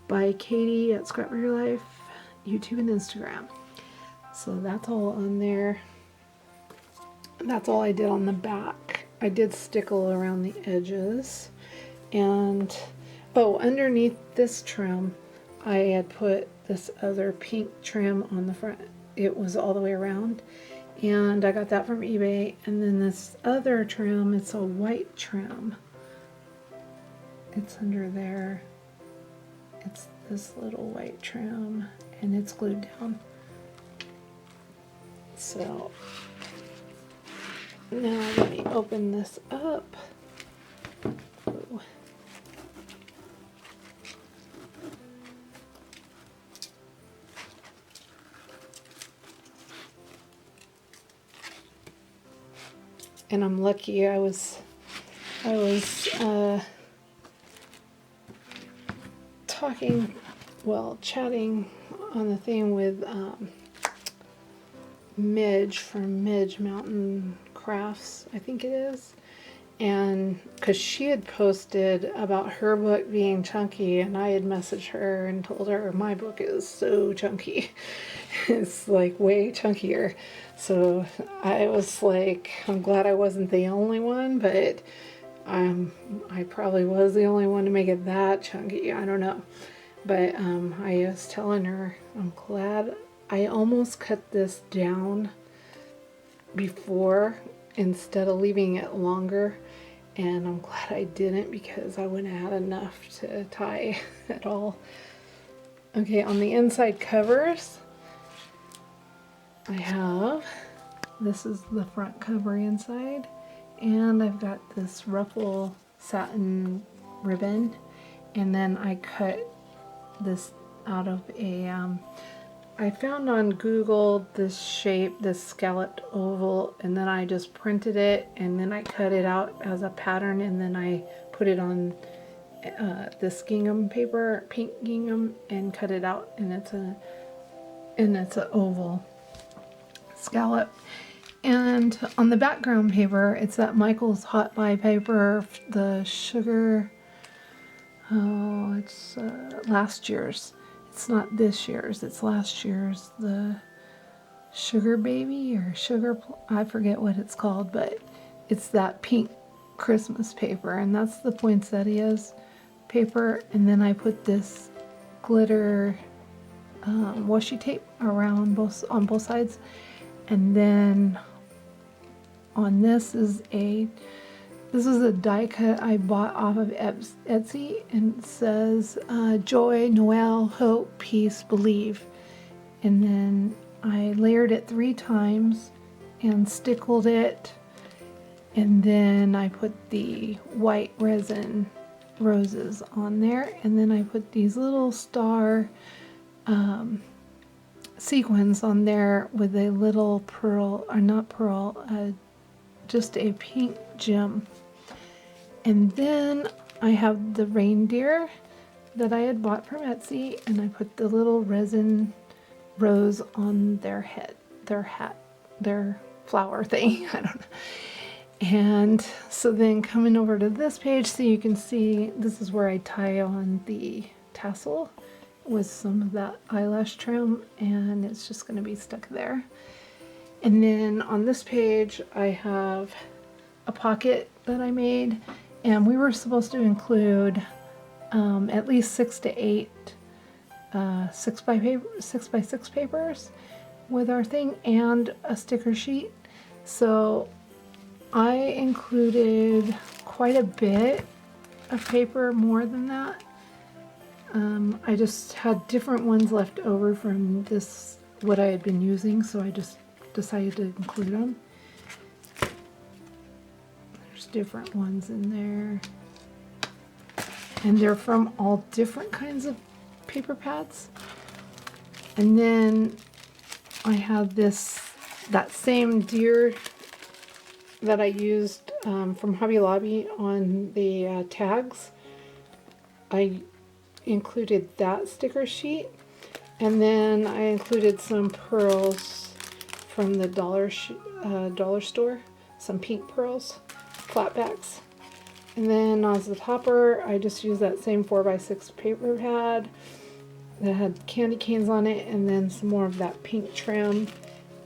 by Katie at Scrap Your Life, YouTube and Instagram. So that's all on there. That's all I did on the back. I did stickle around the edges. And, oh, underneath this trim, I had put this other pink trim on the front. It was all the way around. And I got that from eBay. And then this other trim, it's a white trim. It's under there. It's this little white trim, and it's glued down. So now let me open this up. Ooh. And I'm lucky I was chatting on the thing with Midge from Midge Mountain Crafts, I think it is. And because she had posted about her book being chunky, and I had messaged her and told her my book is so chunky. It's like way chunkier. So I was like, I'm glad I wasn't the only one, but I probably was the only one to make it that chunky. I don't know. But I was telling her, I'm glad I almost cut this down before instead of leaving it longer. And I'm glad I didn't, because I wouldn't have had enough to tie at all. Okay, on the inside covers, I have, this is the front cover inside, and I've got this ruffle satin ribbon, and then I cut this out of a, I found on Google this shape, this scalloped oval, and then I just printed it, and then I cut it out as a pattern, and then I put it on this gingham paper, pink gingham, and cut it out, and it's a oval scallop. And on the background paper, it's that Michael's Hot Buy paper, the sugar, oh, it's last year's. It's not this year's, it's last year's, the Sugar Baby or Sugar, I forget what it's called, but it's that pink Christmas paper, and that's the poinsettias paper. And then I put this glitter washi tape around on both sides, and then on this is a die cut I bought off of Etsy, and it says joy, Noel, hope, peace, believe. And then I layered it 3 times and stickled it, and then I put the white resin roses on there, and then I put these little star sequins on there with a little pearl, or not pearl, just a pink gem. And then I have the reindeer that I had bought from Etsy, and I put the little resin rose on their head, their hat, their flower thing. I don't know. And so then coming over to this page, so you can see this is where I tie on the tassel with some of that eyelash trim, and it's just going to be stuck there. And then on this page I have a pocket that I made, and we were supposed to include at least 6 to 8 6 by 6 papers with our thing, and a sticker sheet. So I included quite a bit of paper, more than that. I just had different ones left over from this, what I had been using, so I just decided to include them. There's different ones in there, and they're from all different kinds of paper pads. And then I have this that same deer that I used from Hobby Lobby on the tags. I included that sticker sheet, and then I included some pearls from the dollar store, some pink pearls, flatbacks. And then as the topper, I just used that same 4x6 paper pad that had candy canes on it, and then some more of that pink trim,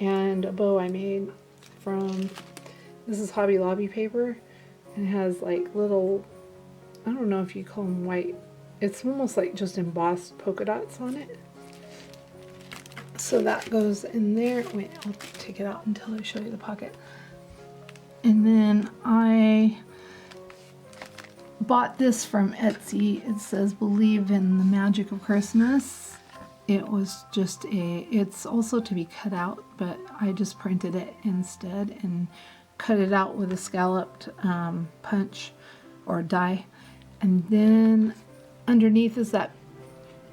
and a bow I made from, this is Hobby Lobby paper, and it has like little, I don't know if you call them white, it's almost like just embossed polka dots on it. So that goes in there. Wait, I'll take it out until I show you the pocket. And then I bought this from Etsy. It says "Believe in the Magic of Christmas." It was just it's also to be cut out, but I just printed it instead and cut it out with a scalloped punch or die. And then underneath is that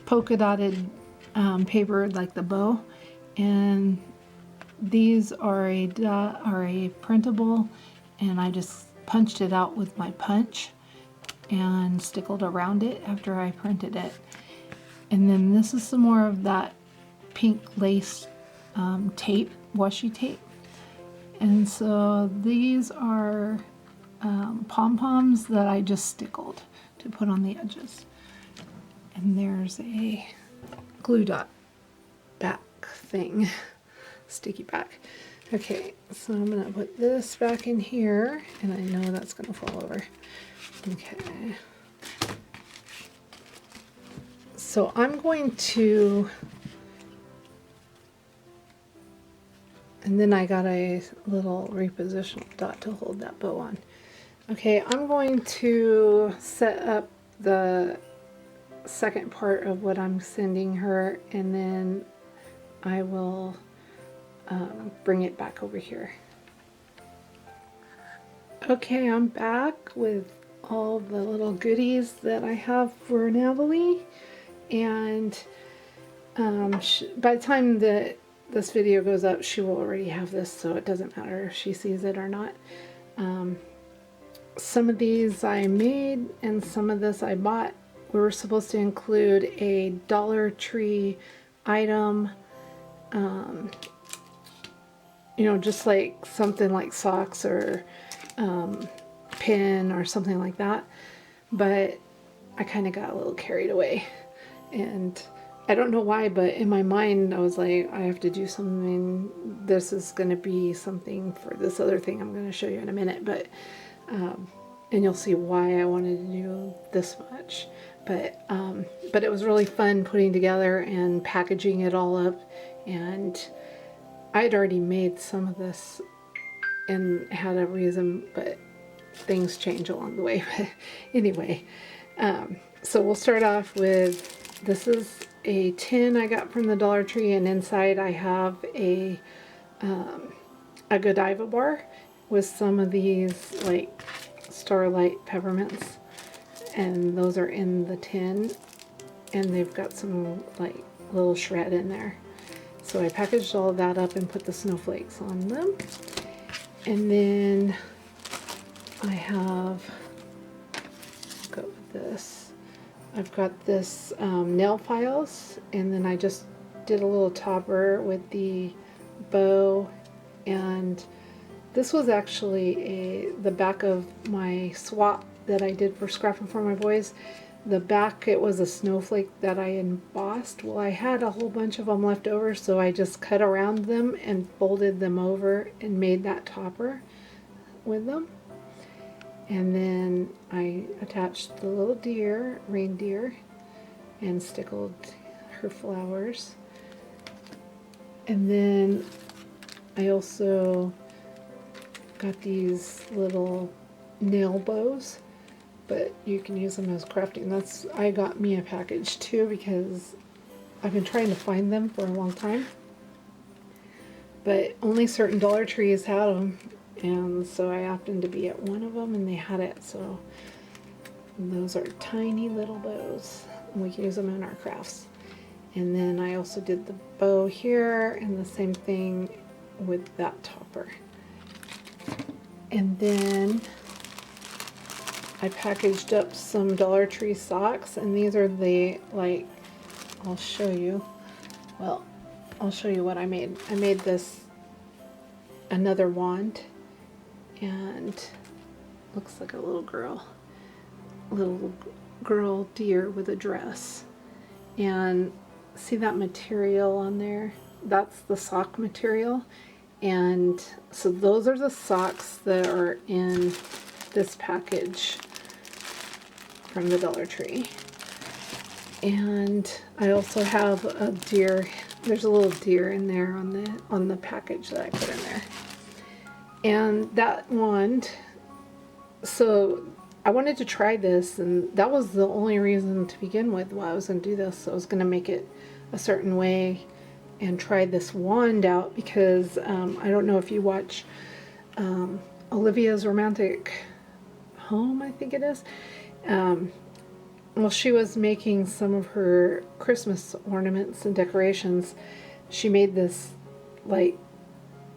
polka dotted paper like the bow, and these are a printable, and I just punched it out with my punch and stickled around it after I printed it. And then this is some more of that pink lace tape, washi tape. And so these are pom-poms that I just stickled to put on the edges. And there's a glue dot back thing, sticky back. Okay, so I'm gonna put this back in here, and I know that's gonna fall over. Okay. So I'm going to, and then I got a little reposition dot to hold that bow on. Okay, I'm going to set up the second part of what I'm sending her, and then I will bring it back over here. Okay, I'm back with all the little goodies that I have for Natalie, and by the time that this video goes up, she will already have this, so it doesn't matter if she sees it or not. Some of these I made, and some of this I bought. We were supposed to include a Dollar Tree item, you know, just like something like socks or pin or something like that, but I kind of got a little carried away, and I don't know why, but in my mind I was like, I have to do something, this is going to be something for this other thing I'm going to show you in a minute, but and you'll see why I wanted to do this much. But it was really fun putting together and packaging it all up, and I'd already made some of this and had a reason, but things change along the way. But anyway, so we'll start off with, this is a tin I got from the Dollar Tree, and inside I have a Godiva bar with some of these like Starlight peppermints, and those are in the tin, and they've got some like little shred in there. So I packaged all of that up and put the snowflakes on them. And then I have, go with this, I've got this nail files, and then I just did a little topper with the bow, and this was actually the back of my swap that I did for Scrapping for My Boys. The back, it was a snowflake that I embossed. Well, I had a whole bunch of them left over, so I just cut around them and folded them over and made that topper with them. And then I attached the little deer, reindeer, and stickled her flowers. And then I also got these little nail bows, but you can use them as crafting. I got me a package too, because I've been trying to find them for a long time, but only certain Dollar Trees had them, and so I happened to be at one of them and they had it. So those are tiny little bows, and we can use them in our crafts. And then I also did the bow here, and the same thing with that topper. And then I packaged up some Dollar Tree socks, and these are the, like, I'll show you. Well, I'll show you what I made. I made this, another wand, and looks like a little girl deer with a dress. And see that material on there? That's the sock material. And so those are the socks that are in this package from the Dollar Tree. And I also have a deer. There's a little deer in there on the package that I put in there. And that wand, so I wanted to try this, and that was the only reason to begin with why I was going to do this. So I was going to make it a certain way and try this wand out, because I don't know if you watch Olivia's Romantic Home, I think it is. Well, she was making some of her Christmas ornaments and decorations. She made this like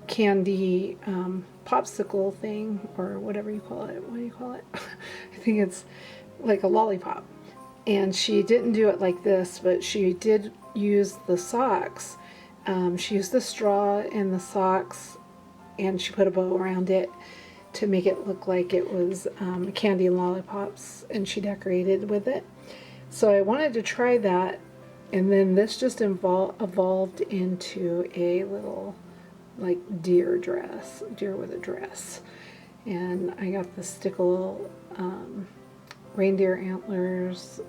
candy popsicle thing, or whatever you call it. What do you call it? I think it's like a lollipop. And she didn't do it like this, but she did use the socks. She used the straw in the socks, and she put a bow around it to make it look like it was candy and lollipops, and she decorated with it. So I wanted to try that, and then this just evolved into a little like deer with a dress. And I got the stickle reindeer antlers,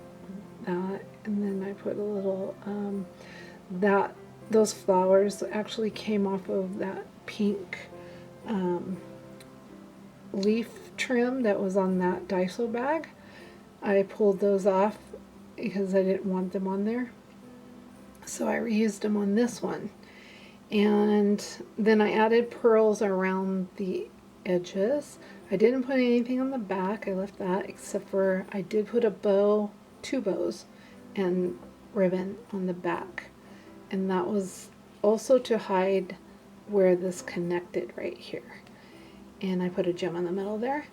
that, and then I put a little those flowers actually came off of that pink leaf trim that was on that Daiso bag. I pulled those off because I didn't want them on there, so I reused them on this one. And then I added pearls around the edges. I didn't put anything on the back. I left that, except for I did put a bow, 2 bows, and ribbon on the back. And that was also to hide where this connected right here. And I put a gem in the middle there.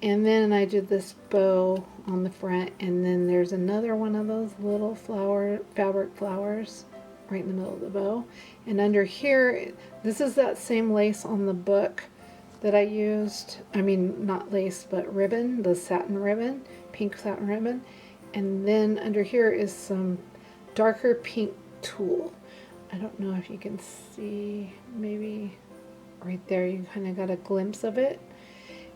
And then I did this bow on the front, and then there's another one of those little fabric flowers right in the middle of the bow. And under here, this is that same lace on the book that I used. I mean, not lace, but ribbon, the satin ribbon, pink satin ribbon. And then under here is some darker pink tulle. I don't know if you can see, maybe right there, you kind of got a glimpse of it.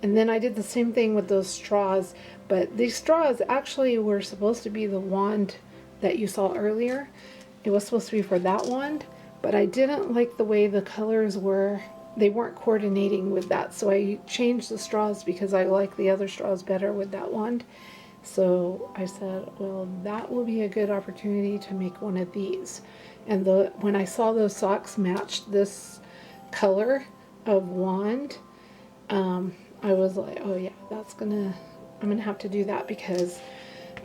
And then I did the same thing with those straws, but these straws actually were supposed to be the wand that you saw earlier. It was supposed to be for that wand, but I didn't like the way the colors were. They weren't coordinating with that, so I changed the straws because I like the other straws better with that wand. So I said, well, that will be a good opportunity to make one of these. And when I saw those socks matched this color of wand, I was like, oh yeah, I'm gonna have to do that, because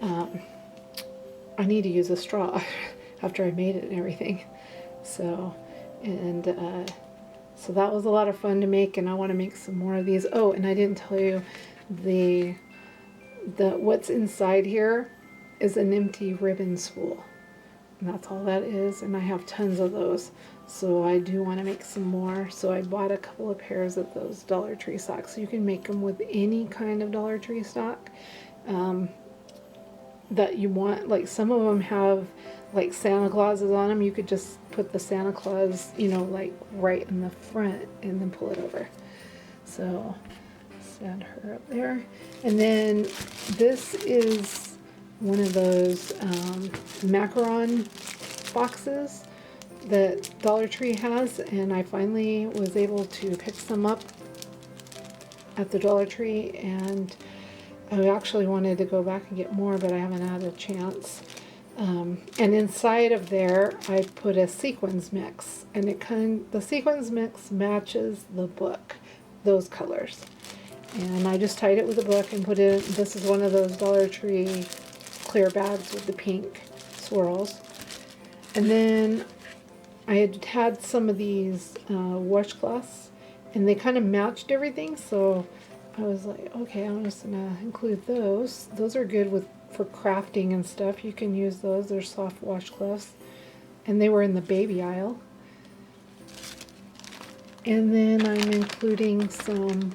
I need to use a straw after I made it and everything. So, and so that was a lot of fun to make, and I want to make some more of these. Oh, and I didn't tell you, the what's inside here is an empty ribbon spool, and that's all that is. And I have tons of those, so I do want to make some more. So I bought a couple of pairs of those Dollar Tree socks. You can make them with any kind of Dollar Tree sock that you want. Like some of them have like Santa Clauses on them. You could just put the Santa Claus, you know, like right in the front and then pull it over. So set her up there. And then this is one of those macaron boxes that Dollar Tree has, and I finally was able to pick some up at the Dollar Tree, and I actually wanted to go back and get more, but I haven't had a chance. And inside of there I put a sequins mix, and the sequins mix matches the book, those colors. And I just tied it with a book and put it in. This is one of those Dollar Tree clear bags with the pink swirls. And then I had had some of these washcloths, and they kind of matched everything, so I was like, okay, I'm just gonna include those. Those are good for crafting and stuff. You can use those. They're soft washcloths, and they were in the baby aisle. And then I'm including some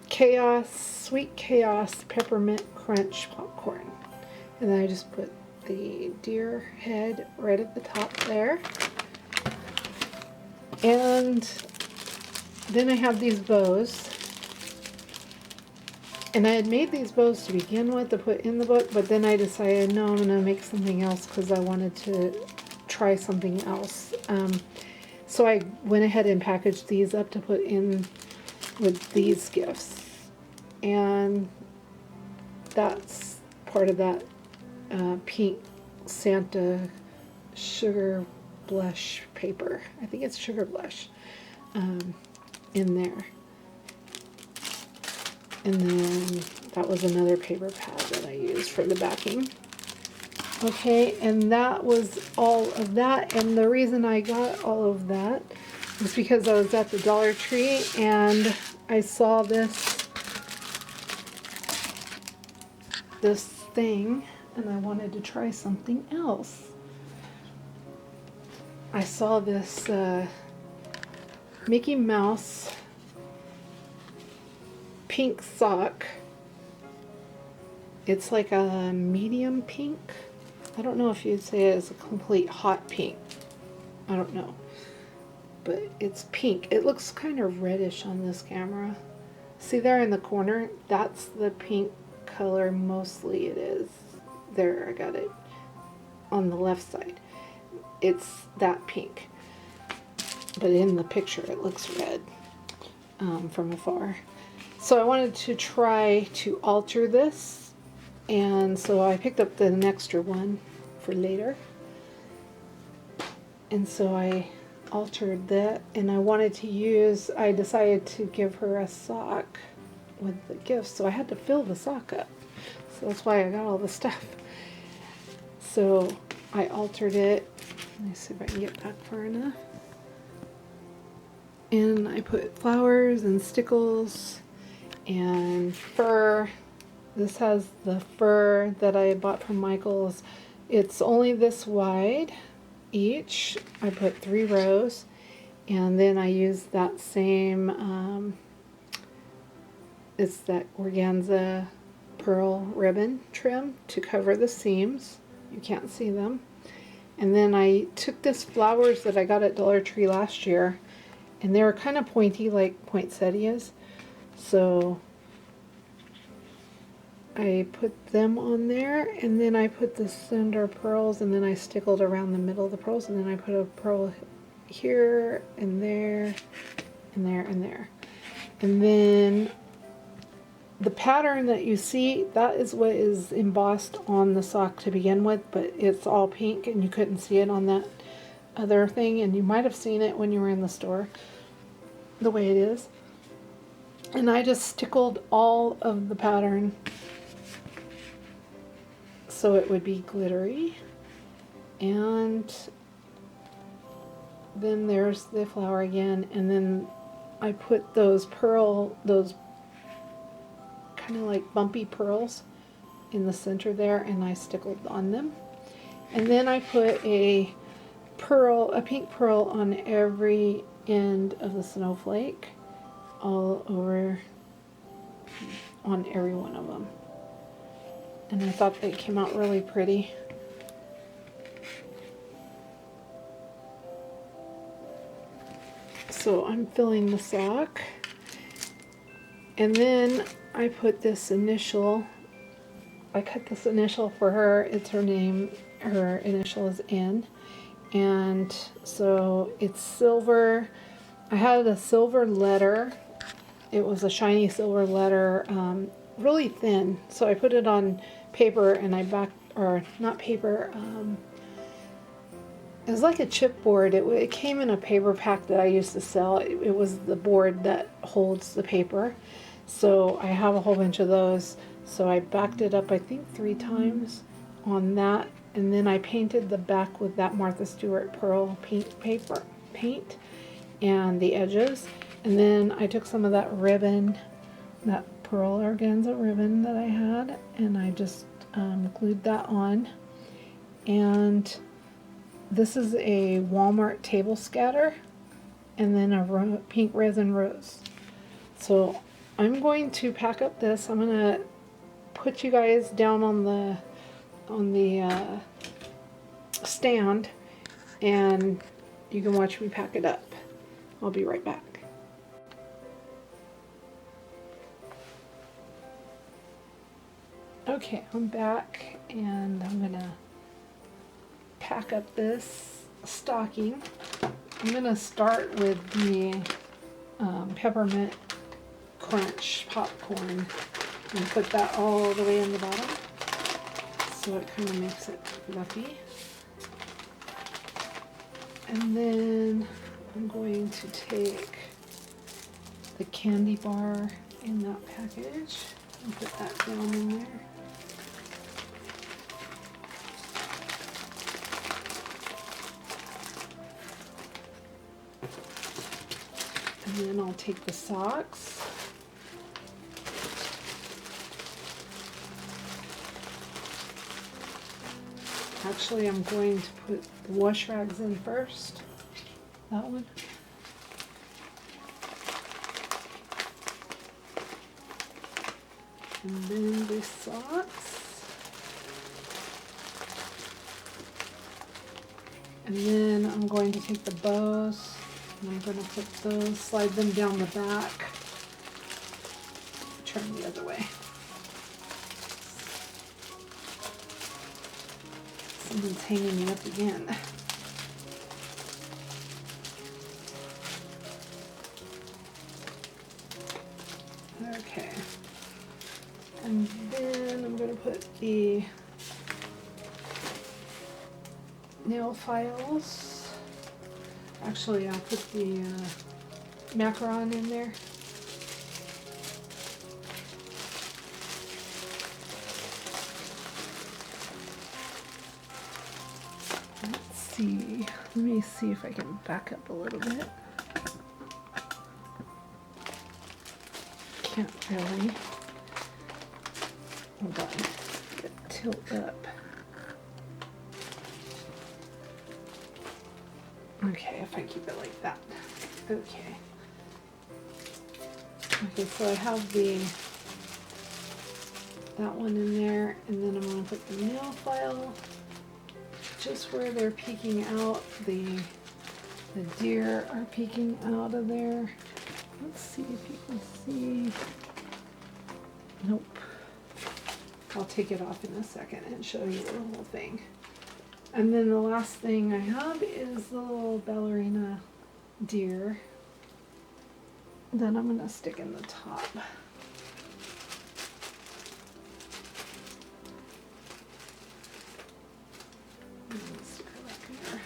Sweet Chaos Peppermint Crunch popcorn. And then I just put the deer head right at the top there. And then I have these bows. And I had made these bows to begin with to put in the book, but then I decided, no, I'm going to make something else because I wanted to try something else. So I went ahead and packaged these up to put in with these gifts. And that's part of that pink Santa sugar blush paper. I think it's sugar blush in there. And then that was another paper pad that I used for the backing. Okay, and that was all of that. And the reason I got all of that was because I was at the Dollar Tree and I saw this thing and I wanted to try something else. I saw this Mickey Mouse pink sock. It's like a medium pink. I don't know if you'd say it's a complete hot pink. I don't know. But it's pink. It looks kind of reddish on this camera. See there in the corner? That's the pink color mostly it is. There, I got it on the left side. It's that pink. But in the picture it looks red from afar. So I wanted to try to alter this, and so I picked up an extra one for later. And so I altered that, and I decided to give her a sock with the gift, so I had to fill the sock up. So that's why I got all the stuff. So I altered it. Let me see if I can get back far enough. And I put flowers and stickles and fur. This has the fur that I bought from Michael's. It's only this wide each. I put 3 rows, and then I used that same it's that organza pearl ribbon trim to cover the seams. You can't see them. And then I took this flowers that I got at Dollar Tree last year, and they were kind of pointy like poinsettias. So I put them on there, and then I put the cinder pearls, and then I stickled around the middle of the pearls, and then I put a pearl here and there and there and there. And then the pattern that you see, that is what is embossed on the sock to begin with, but it's all pink and you couldn't see it on that other thing, and you might have seen it when you were in the store the way it is. And I just stickled all of the pattern so it would be glittery. And then there's the flower again, and then I put those kind of like bumpy pearls in the center there, and I stickled on them. And then I put a pink pearl on every end of the snowflake, all over on every one of them. And I thought they came out really pretty. So I'm filling the sock, and then I put this initial, I cut this initial for her. It's her name, her initial is N. And so it's silver. I had a silver letter. It was a shiny silver letter, really thin. So I put it on paper, and it was like a chipboard. It came in a paper pack that I used to sell. It was the board that holds the paper. So I have a whole bunch of those. So I backed it up, I think 3 times on that and then I painted the back with that Martha Stewart pearl paint and the edges, and then I took some of that ribbon, that pearl organza ribbon that I had, and I just glued that on. And this is a Walmart table scatter, and then a pink resin rose. So I'm going to pack up this. I'm gonna put you guys down on the stand, and you can watch me pack it up. I'll be right back. Okay, I'm back, and I'm gonna pack up this stocking. I'm gonna start with the peppermint crunch popcorn and put that all the way in the bottom, so it kind of makes it fluffy. And then I'm going to take the candy bar in that package and put that down in there. And then I'll take the socks. Actually, I'm going to put the wash rags in first. That one. And then the socks. And then I'm going to take the bows, and I'm going to put those, slide them down the back. Turn the other way. Someone's hanging me up again. Okay. And then I'm going to put the nail files. Actually, I'll put the macaron in there. Let's see. Let me see if I can back up a little bit. Can't really. Hold on. Get tilt up. Okay, if I keep it like that. Okay. Okay, so I have that one in there, and then I'm going to put the nail file just where they're peeking out. The deer are peeking out of there. Let's see if you can see. Nope. I'll take it off in a second and show you the whole thing. And then the last thing I have is the little ballerina deer that I'm going to stick in the top. Stick her up here.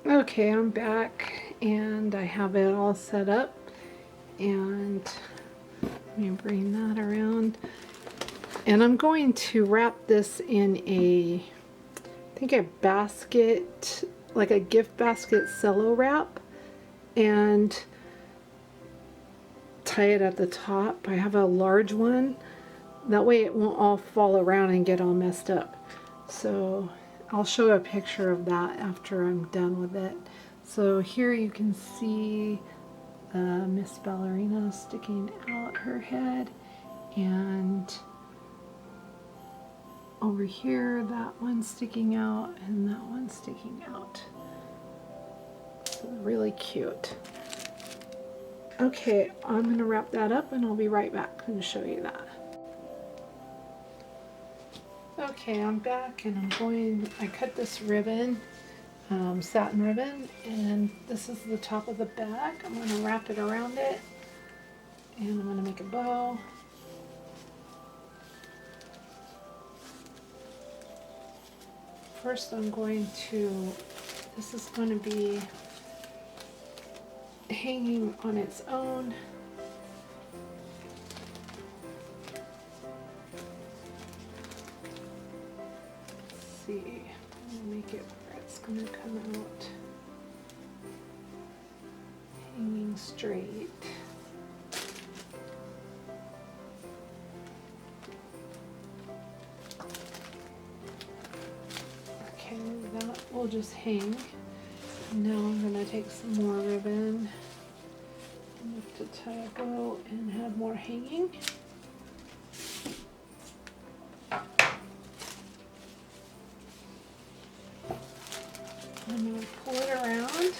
Okay, I'm back and I have it all set up, and let me bring that around, and I'm going to wrap this in I think a basket, like a gift basket cello wrap, and tie it at the top. I have a large one, that way it won't all fall around and get all messed up. So I'll show a picture of that after I'm done with it. So here you can see Miss Ballerina sticking out her head, and over here that one's sticking out and that one's sticking out. So really cute. Okay, I'm going to wrap that up and I'll be right back and show you that. Okay, I'm back, and I cut this ribbon satin ribbon, and this is the top of the bag. I'm going to wrap it around it, and I'm going to make a bow. First I'm going to, this is going to be hanging on its own. Let's see, I'm going to make it where it's going to come out hanging straight. Okay, that will just hang. Now I'm going to take some more ribbon to tie a bow and have more hanging. I'm going to pull it around.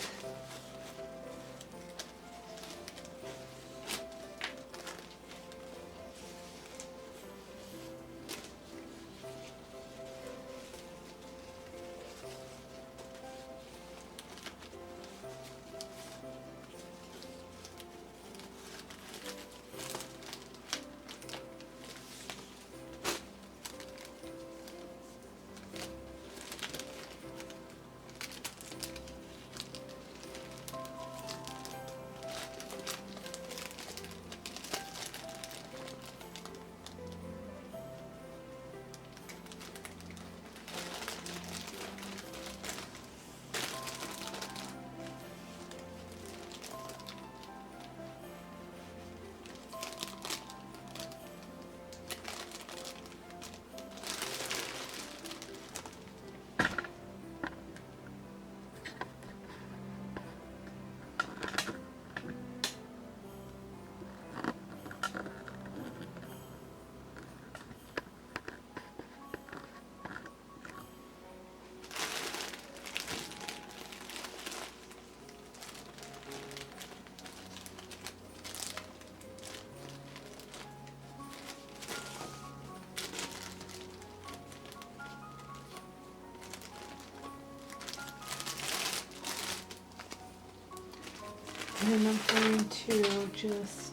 And I'm going to just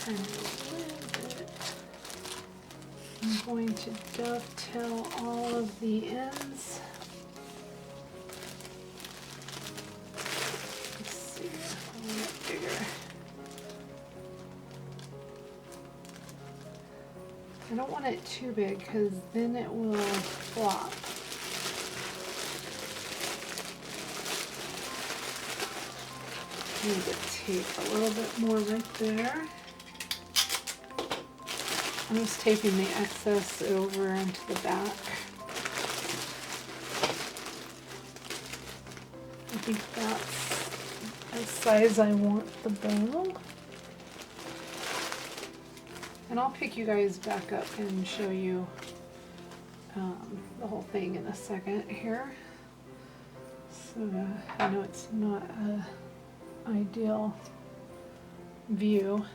turn it a little bit. I'm going to dovetail all of the ends. Let's see, a little bit bigger. I don't want it too big because then it will flop. Need to tape a little bit more right there. I'm just taping the excess over into the back. I think that's the size I want the bow. And I'll pick you guys back up and show you the whole thing in a second here. So I know it's not a ideal view.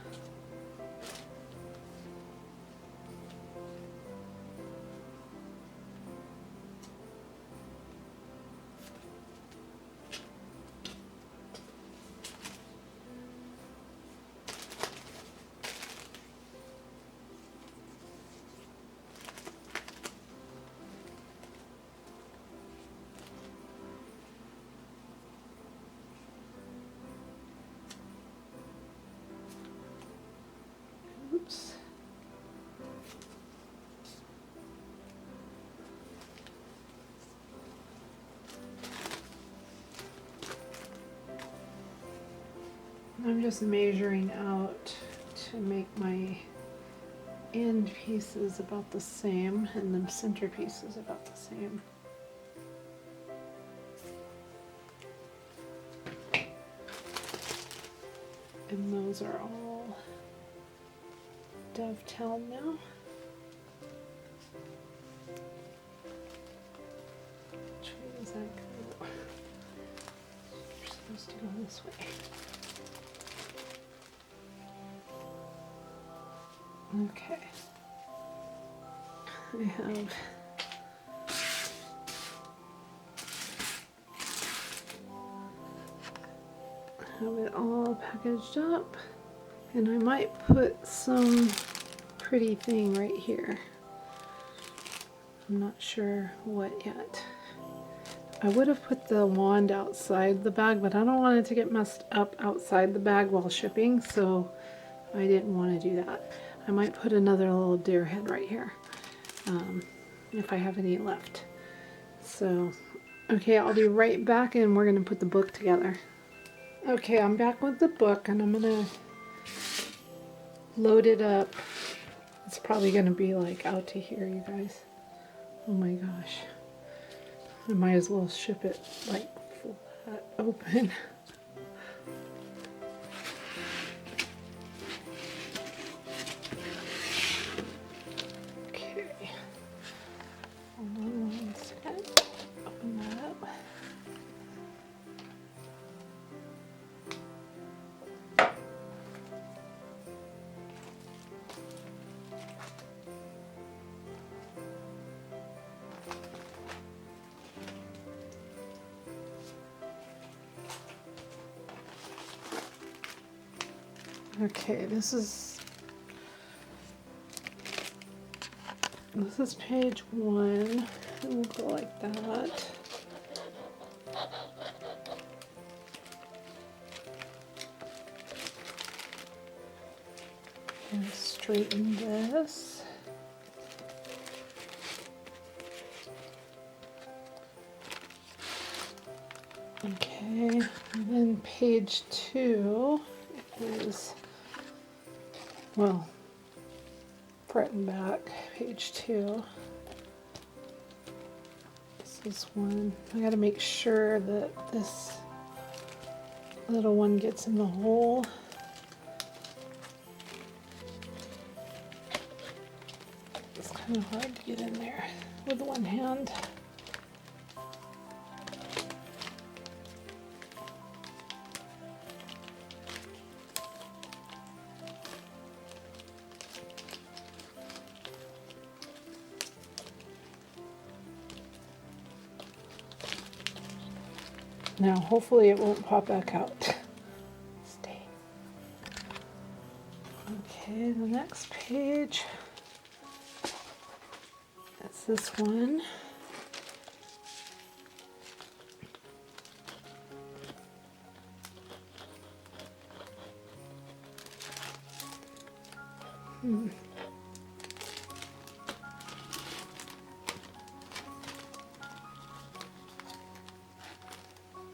Oops. I'm just measuring out to make my end pieces about the same and the center pieces about the same. And those are all dovetailed now. Which way does that go? You're supposed to go this way. Okay. I have have it all packaged up. And I might put some pretty thing right here. I'm not sure what yet. I would have put the wand outside the bag, but I don't want it to get messed up outside the bag while shipping, so I didn't want to do that. I might put another little deer head right here, if I have any left. So, okay, I'll be right back and we're going to put the book together. Okay, I'm back with the book and I'm going to load it up. It's probably going to be like out to here, you guys. Oh my gosh. I might as well ship it like flat open. Okay. Hold on 1 second. Open that up. Okay, this is page 1. It will go like that. And straighten this. Okay, and then page 2 is, well, front and back, page 2. This is one. I gotta make sure that this little one gets in the hole. It's kind of hard to get in there with one hand. Now, hopefully it won't pop back out. Stay. Okay, the next page. That's this one.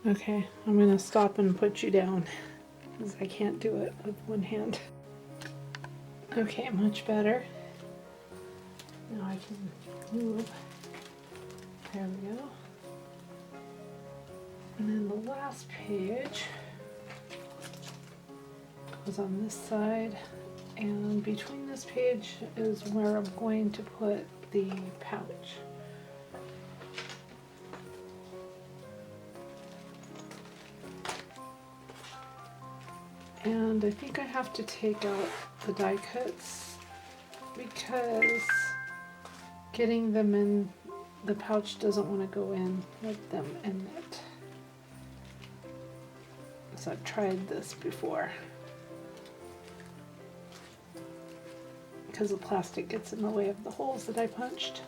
Okay, I'm going to stop and put you down because I can't do it with one hand. Okay, much better. Now I can move. There we go. And then the last page goes on this side, and between this page is where I'm going to put the pouch. And I think I have to take out the die cuts because getting them in the pouch doesn't want to go in with them in it. So I've tried this before because the plastic gets in the way of the holes that I punched.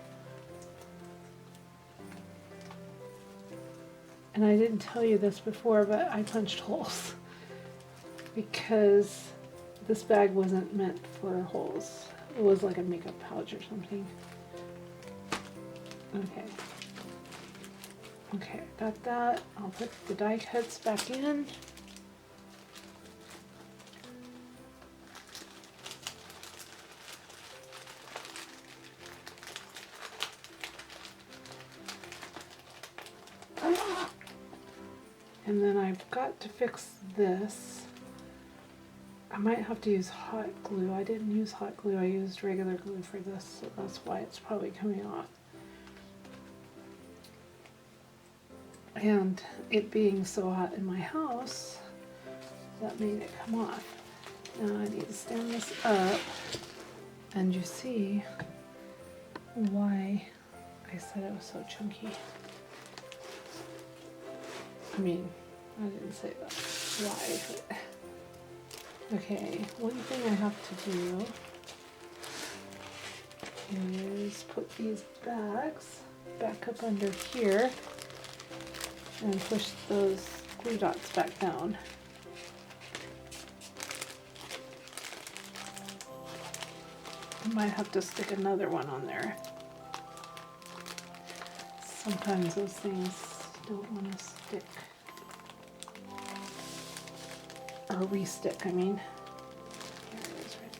And I didn't tell you this before, but I punched holes because this bag wasn't meant for holes. It was like a makeup pouch or something. Okay. Okay, got that. I'll put the die cuts back in. And then I've got to fix this. I might have to use hot glue. I didn't use hot glue, I used regular glue for this, so that's why it's probably coming off. And it being so hot in my house, that made it come off. Now I need to stand this up, and you see why I said it was so chunky. I mean, I didn't say that. live. Okay, one thing I have to do is put these bags back up under here and push those glue dots back down. I might have to stick another one on there. Sometimes those things don't want to stick. Or re-stick, I mean. There it is right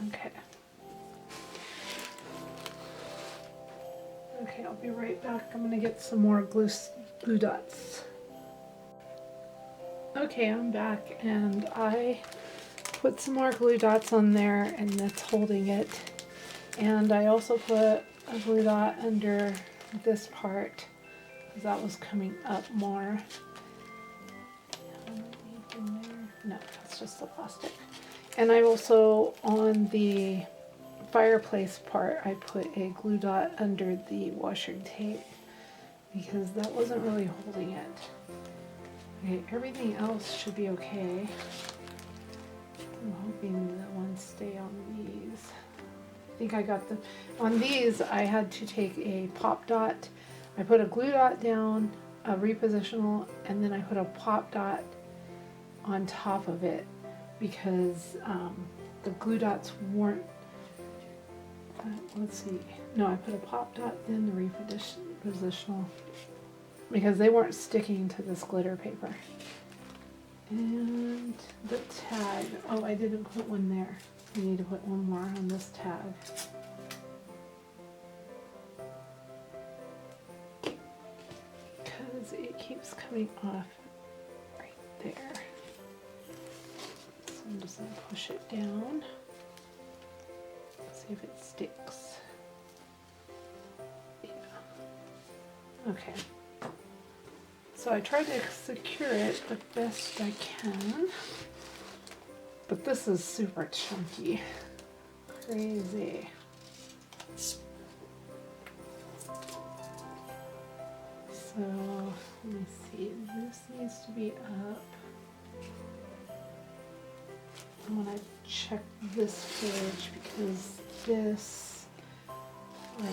there. Okay. Okay, I'll be right back. I'm gonna get some more glue dots. Okay, I'm back and I put some more glue dots on there and that's holding it. And I also put a glue dot under this part because that was coming up more. No, that's just the plastic. And I also, on the fireplace part, I put a glue dot under the washing tape because that wasn't really holding it. Okay, everything else should be okay. I'm hoping the ones stay on these. I think I got them. On these, I had to take a pop dot. I put a glue dot down, a repositional, and then I put a pop dot on top of it because the glue dots weren't, let's see, no, I put a pop dot, then the repositional, because they weren't sticking to this glitter paper. And the tag, oh, I didn't put one there. I need to put one more on this tag. Because it keeps coming off right there. So I'm just going to push it down. See if it sticks. Yeah. Okay. So I tried to secure it the best I can, but this is super chunky. Crazy. So let me see, this needs to be up. I want to check this page because this, like,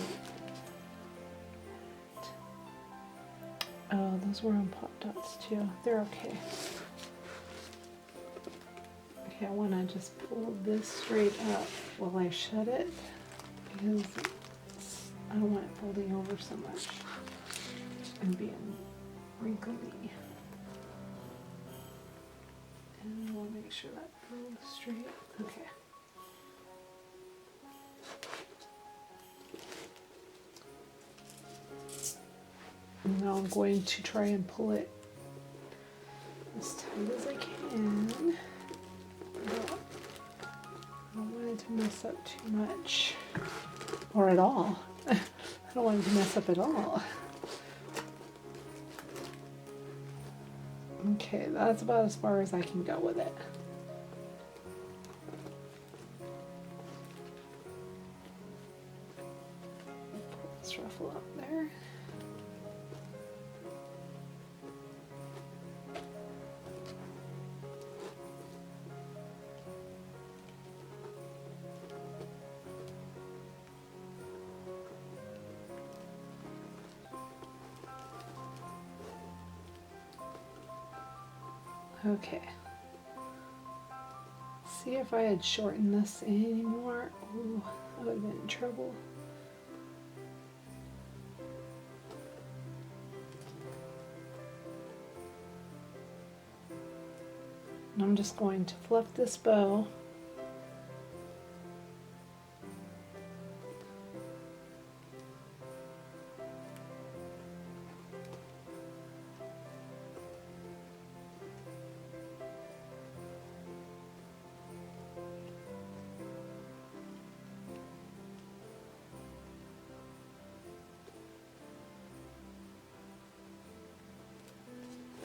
oh, those were on pop dots too. They're okay. Okay, I want to just pull this straight up while I shut it because I don't want it folding over so much and being wrinkly. And we'll make sure that goes straight. Okay. Now I'm going to try and pull it as tight as I can. I don't want it to mess up too much. Or at all. I don't want it to mess up at all. Okay, that's about as far as I can go with it. Pull this ruffle up there. Okay. See if I had shortened this anymore. Ooh, I would have been in trouble. And I'm just going to fluff this bow.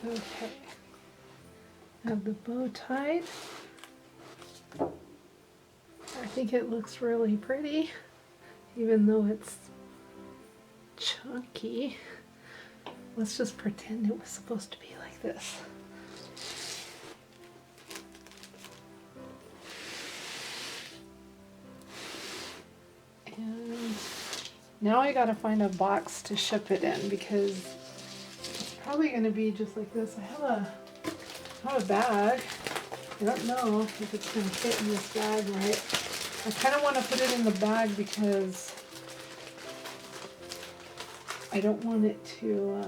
Okay, have the bow tied. I think it looks really pretty, even though it's chunky. let's just pretend it was supposed to be like this. And now I gotta find a box to ship it in because it's probably gonna be just like this. I have a bag. I don't know if it's gonna fit in this bag right. I kind of want to put it in the bag because I don't want it to,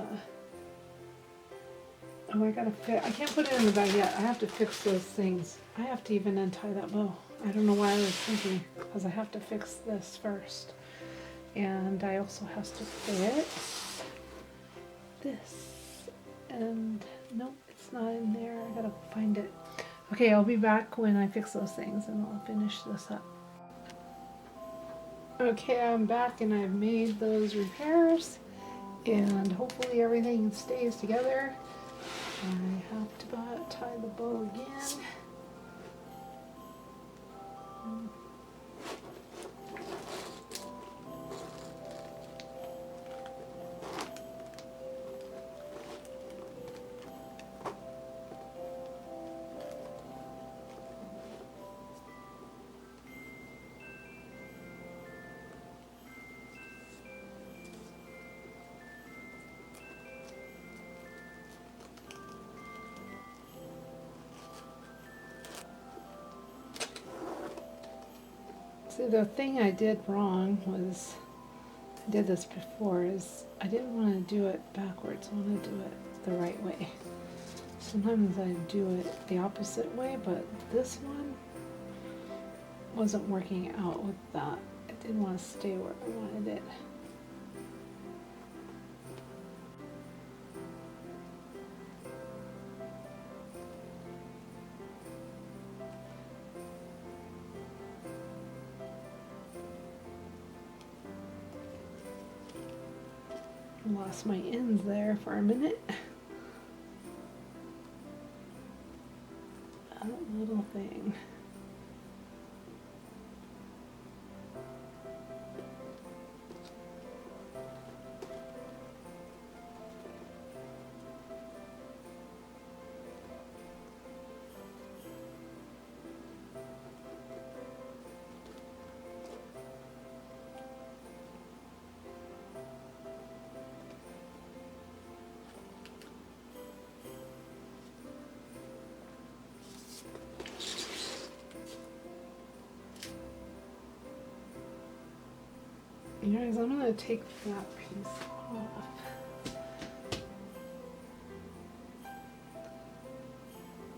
oh, I gotta fit, I can't put it in the bag yet. I have to fix those things. I have to even untie that bow. I don't know why I was thinking, because I have to fix this first. And I also have to fit this. And nope, it's not in there. I gotta find it. Okay, I'll be back when I fix those things and I'll finish this up. Okay, I'm back and I've made those repairs and hopefully everything stays together. I have to tie the bow again. See, the thing I did wrong was, I did this before, is I didn't want to do it backwards. I want to do it the right way. Sometimes I do it the opposite way, but this one wasn't working out with that. It didn't want to stay where I wanted it. Lost my ends there for a minute. That little thing. You guys, I'm going to take that piece off.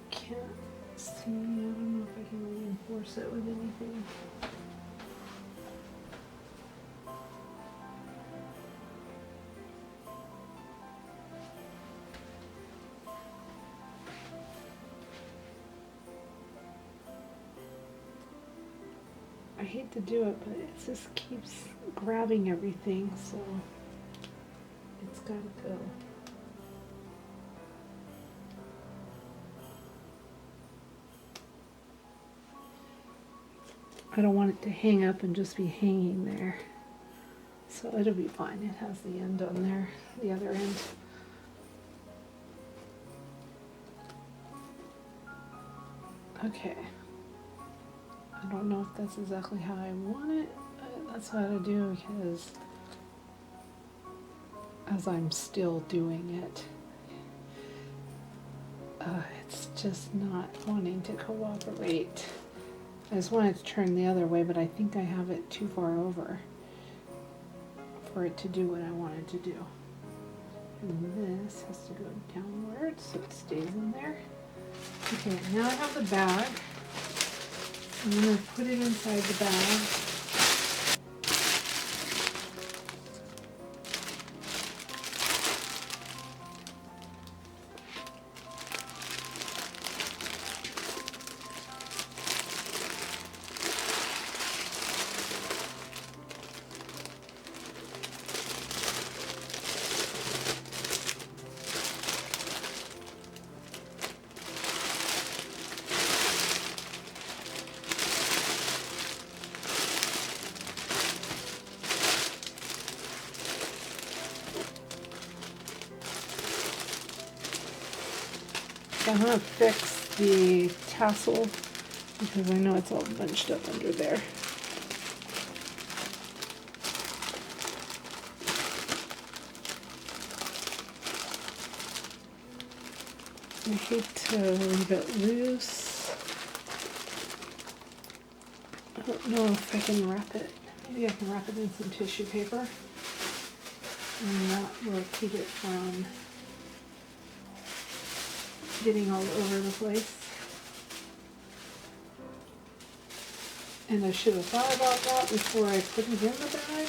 Can't see, I don't know if I can reinforce it with anything. I hate to do it, but it just keeps grabbing everything, so it's gotta go. I don't want it to hang up and just be hanging there. So it'll be fine. It has the end on there, the other end. Okay. I don't know if that's exactly how I want it, but that's what I do because as I'm still doing it, it's just not wanting to cooperate. I just wanted to turn the other way, but I think I have it too far over for it to do what I wanted to do. And this has to go downward so it stays in there. Okay, now I have the bag. I'm going to put it inside the bag. So I'm going to fix the tassel because I know it's all bunched up under there. I hate to leave it loose. I don't know if I can wrap it. Maybe I can wrap it in some tissue paper. And that will keep it from getting all over the place. And I should have thought about that before I put it in the bag.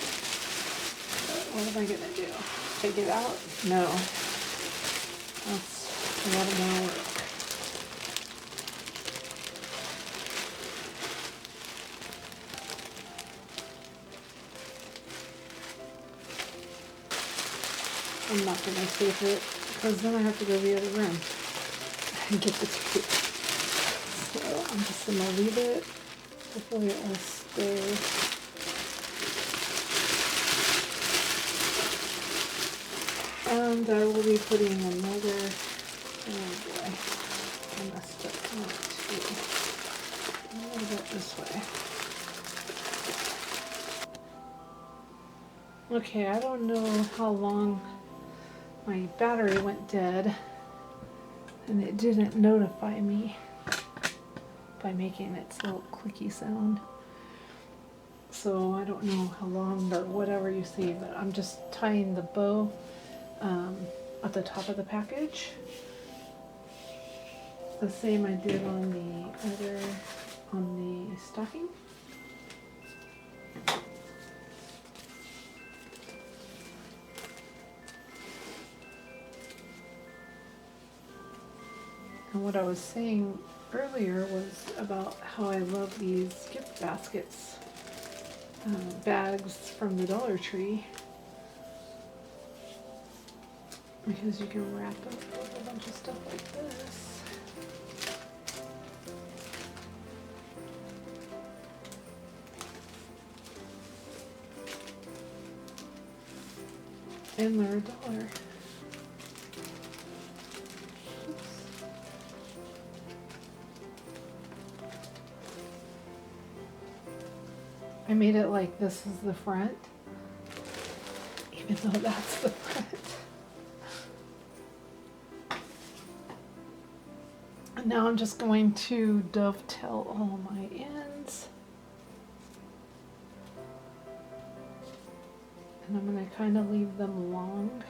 But what am I going to do? Take it out? No. That's a lot of more work. I'm not going to tape it because then I have to go to the other room and get the tape. So I'm just going to leave it. Hopefully it will stay. And I will be putting another, oh boy, I messed up that too. A little bit this way. Okay, I don't know how long my battery went dead and it didn't notify me by making its little clicky sound. So I don't know how long or whatever you see, but I'm just tying the bow at the top of the package. The same I did on the stocking. And what I was saying earlier was about how I love these gift baskets, bags from the Dollar Tree, because you can wrap up with a bunch of stuff like this. And they're $1. I made it like this is the front, even though that's the front. And now I'm just going to dovetail all my ends. And I'm going to kind of leave them long.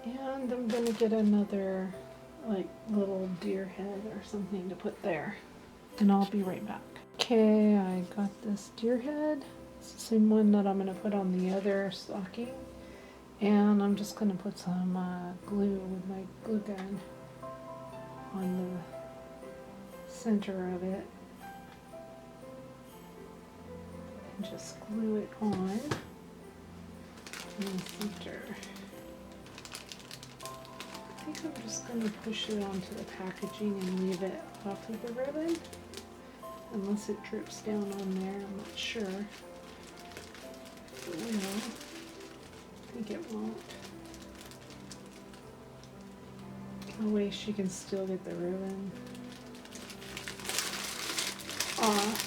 And I'm going to get another like little deer head or something to put there. And I'll be right back. Okay, I got this deer head. It's the same one that I'm going to put on the other stocking. And I'm just going to put some glue with my glue gun on the center of it. And just glue it on in the center. I think I'm just going to push it onto the packaging and leave it off of the ribbon. Unless it drips down on there, I'm not sure. It will. I think it won't. That way she can still get the ribbon off.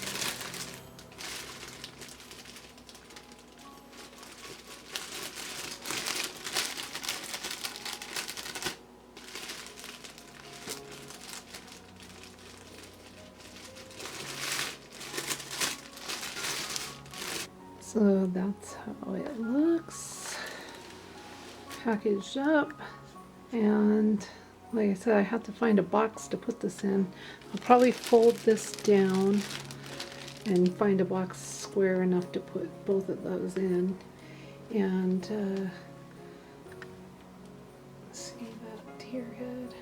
So that's how it looks, packaged up. And like I said, I have to find a box to put this in. I'll probably fold this down and find a box square enough to put both of those in. And let's see that deer head.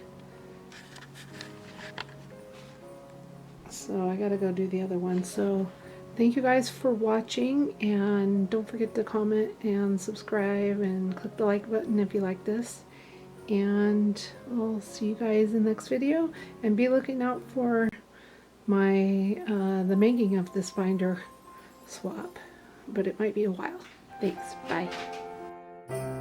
So I gotta go do the other one. So thank you guys for watching, and don't forget to comment and subscribe and click the like button if you like this. And I'll see you guys in the next video, and be looking out for my the making of this binder swap, but it might be a while. Thanks. Bye.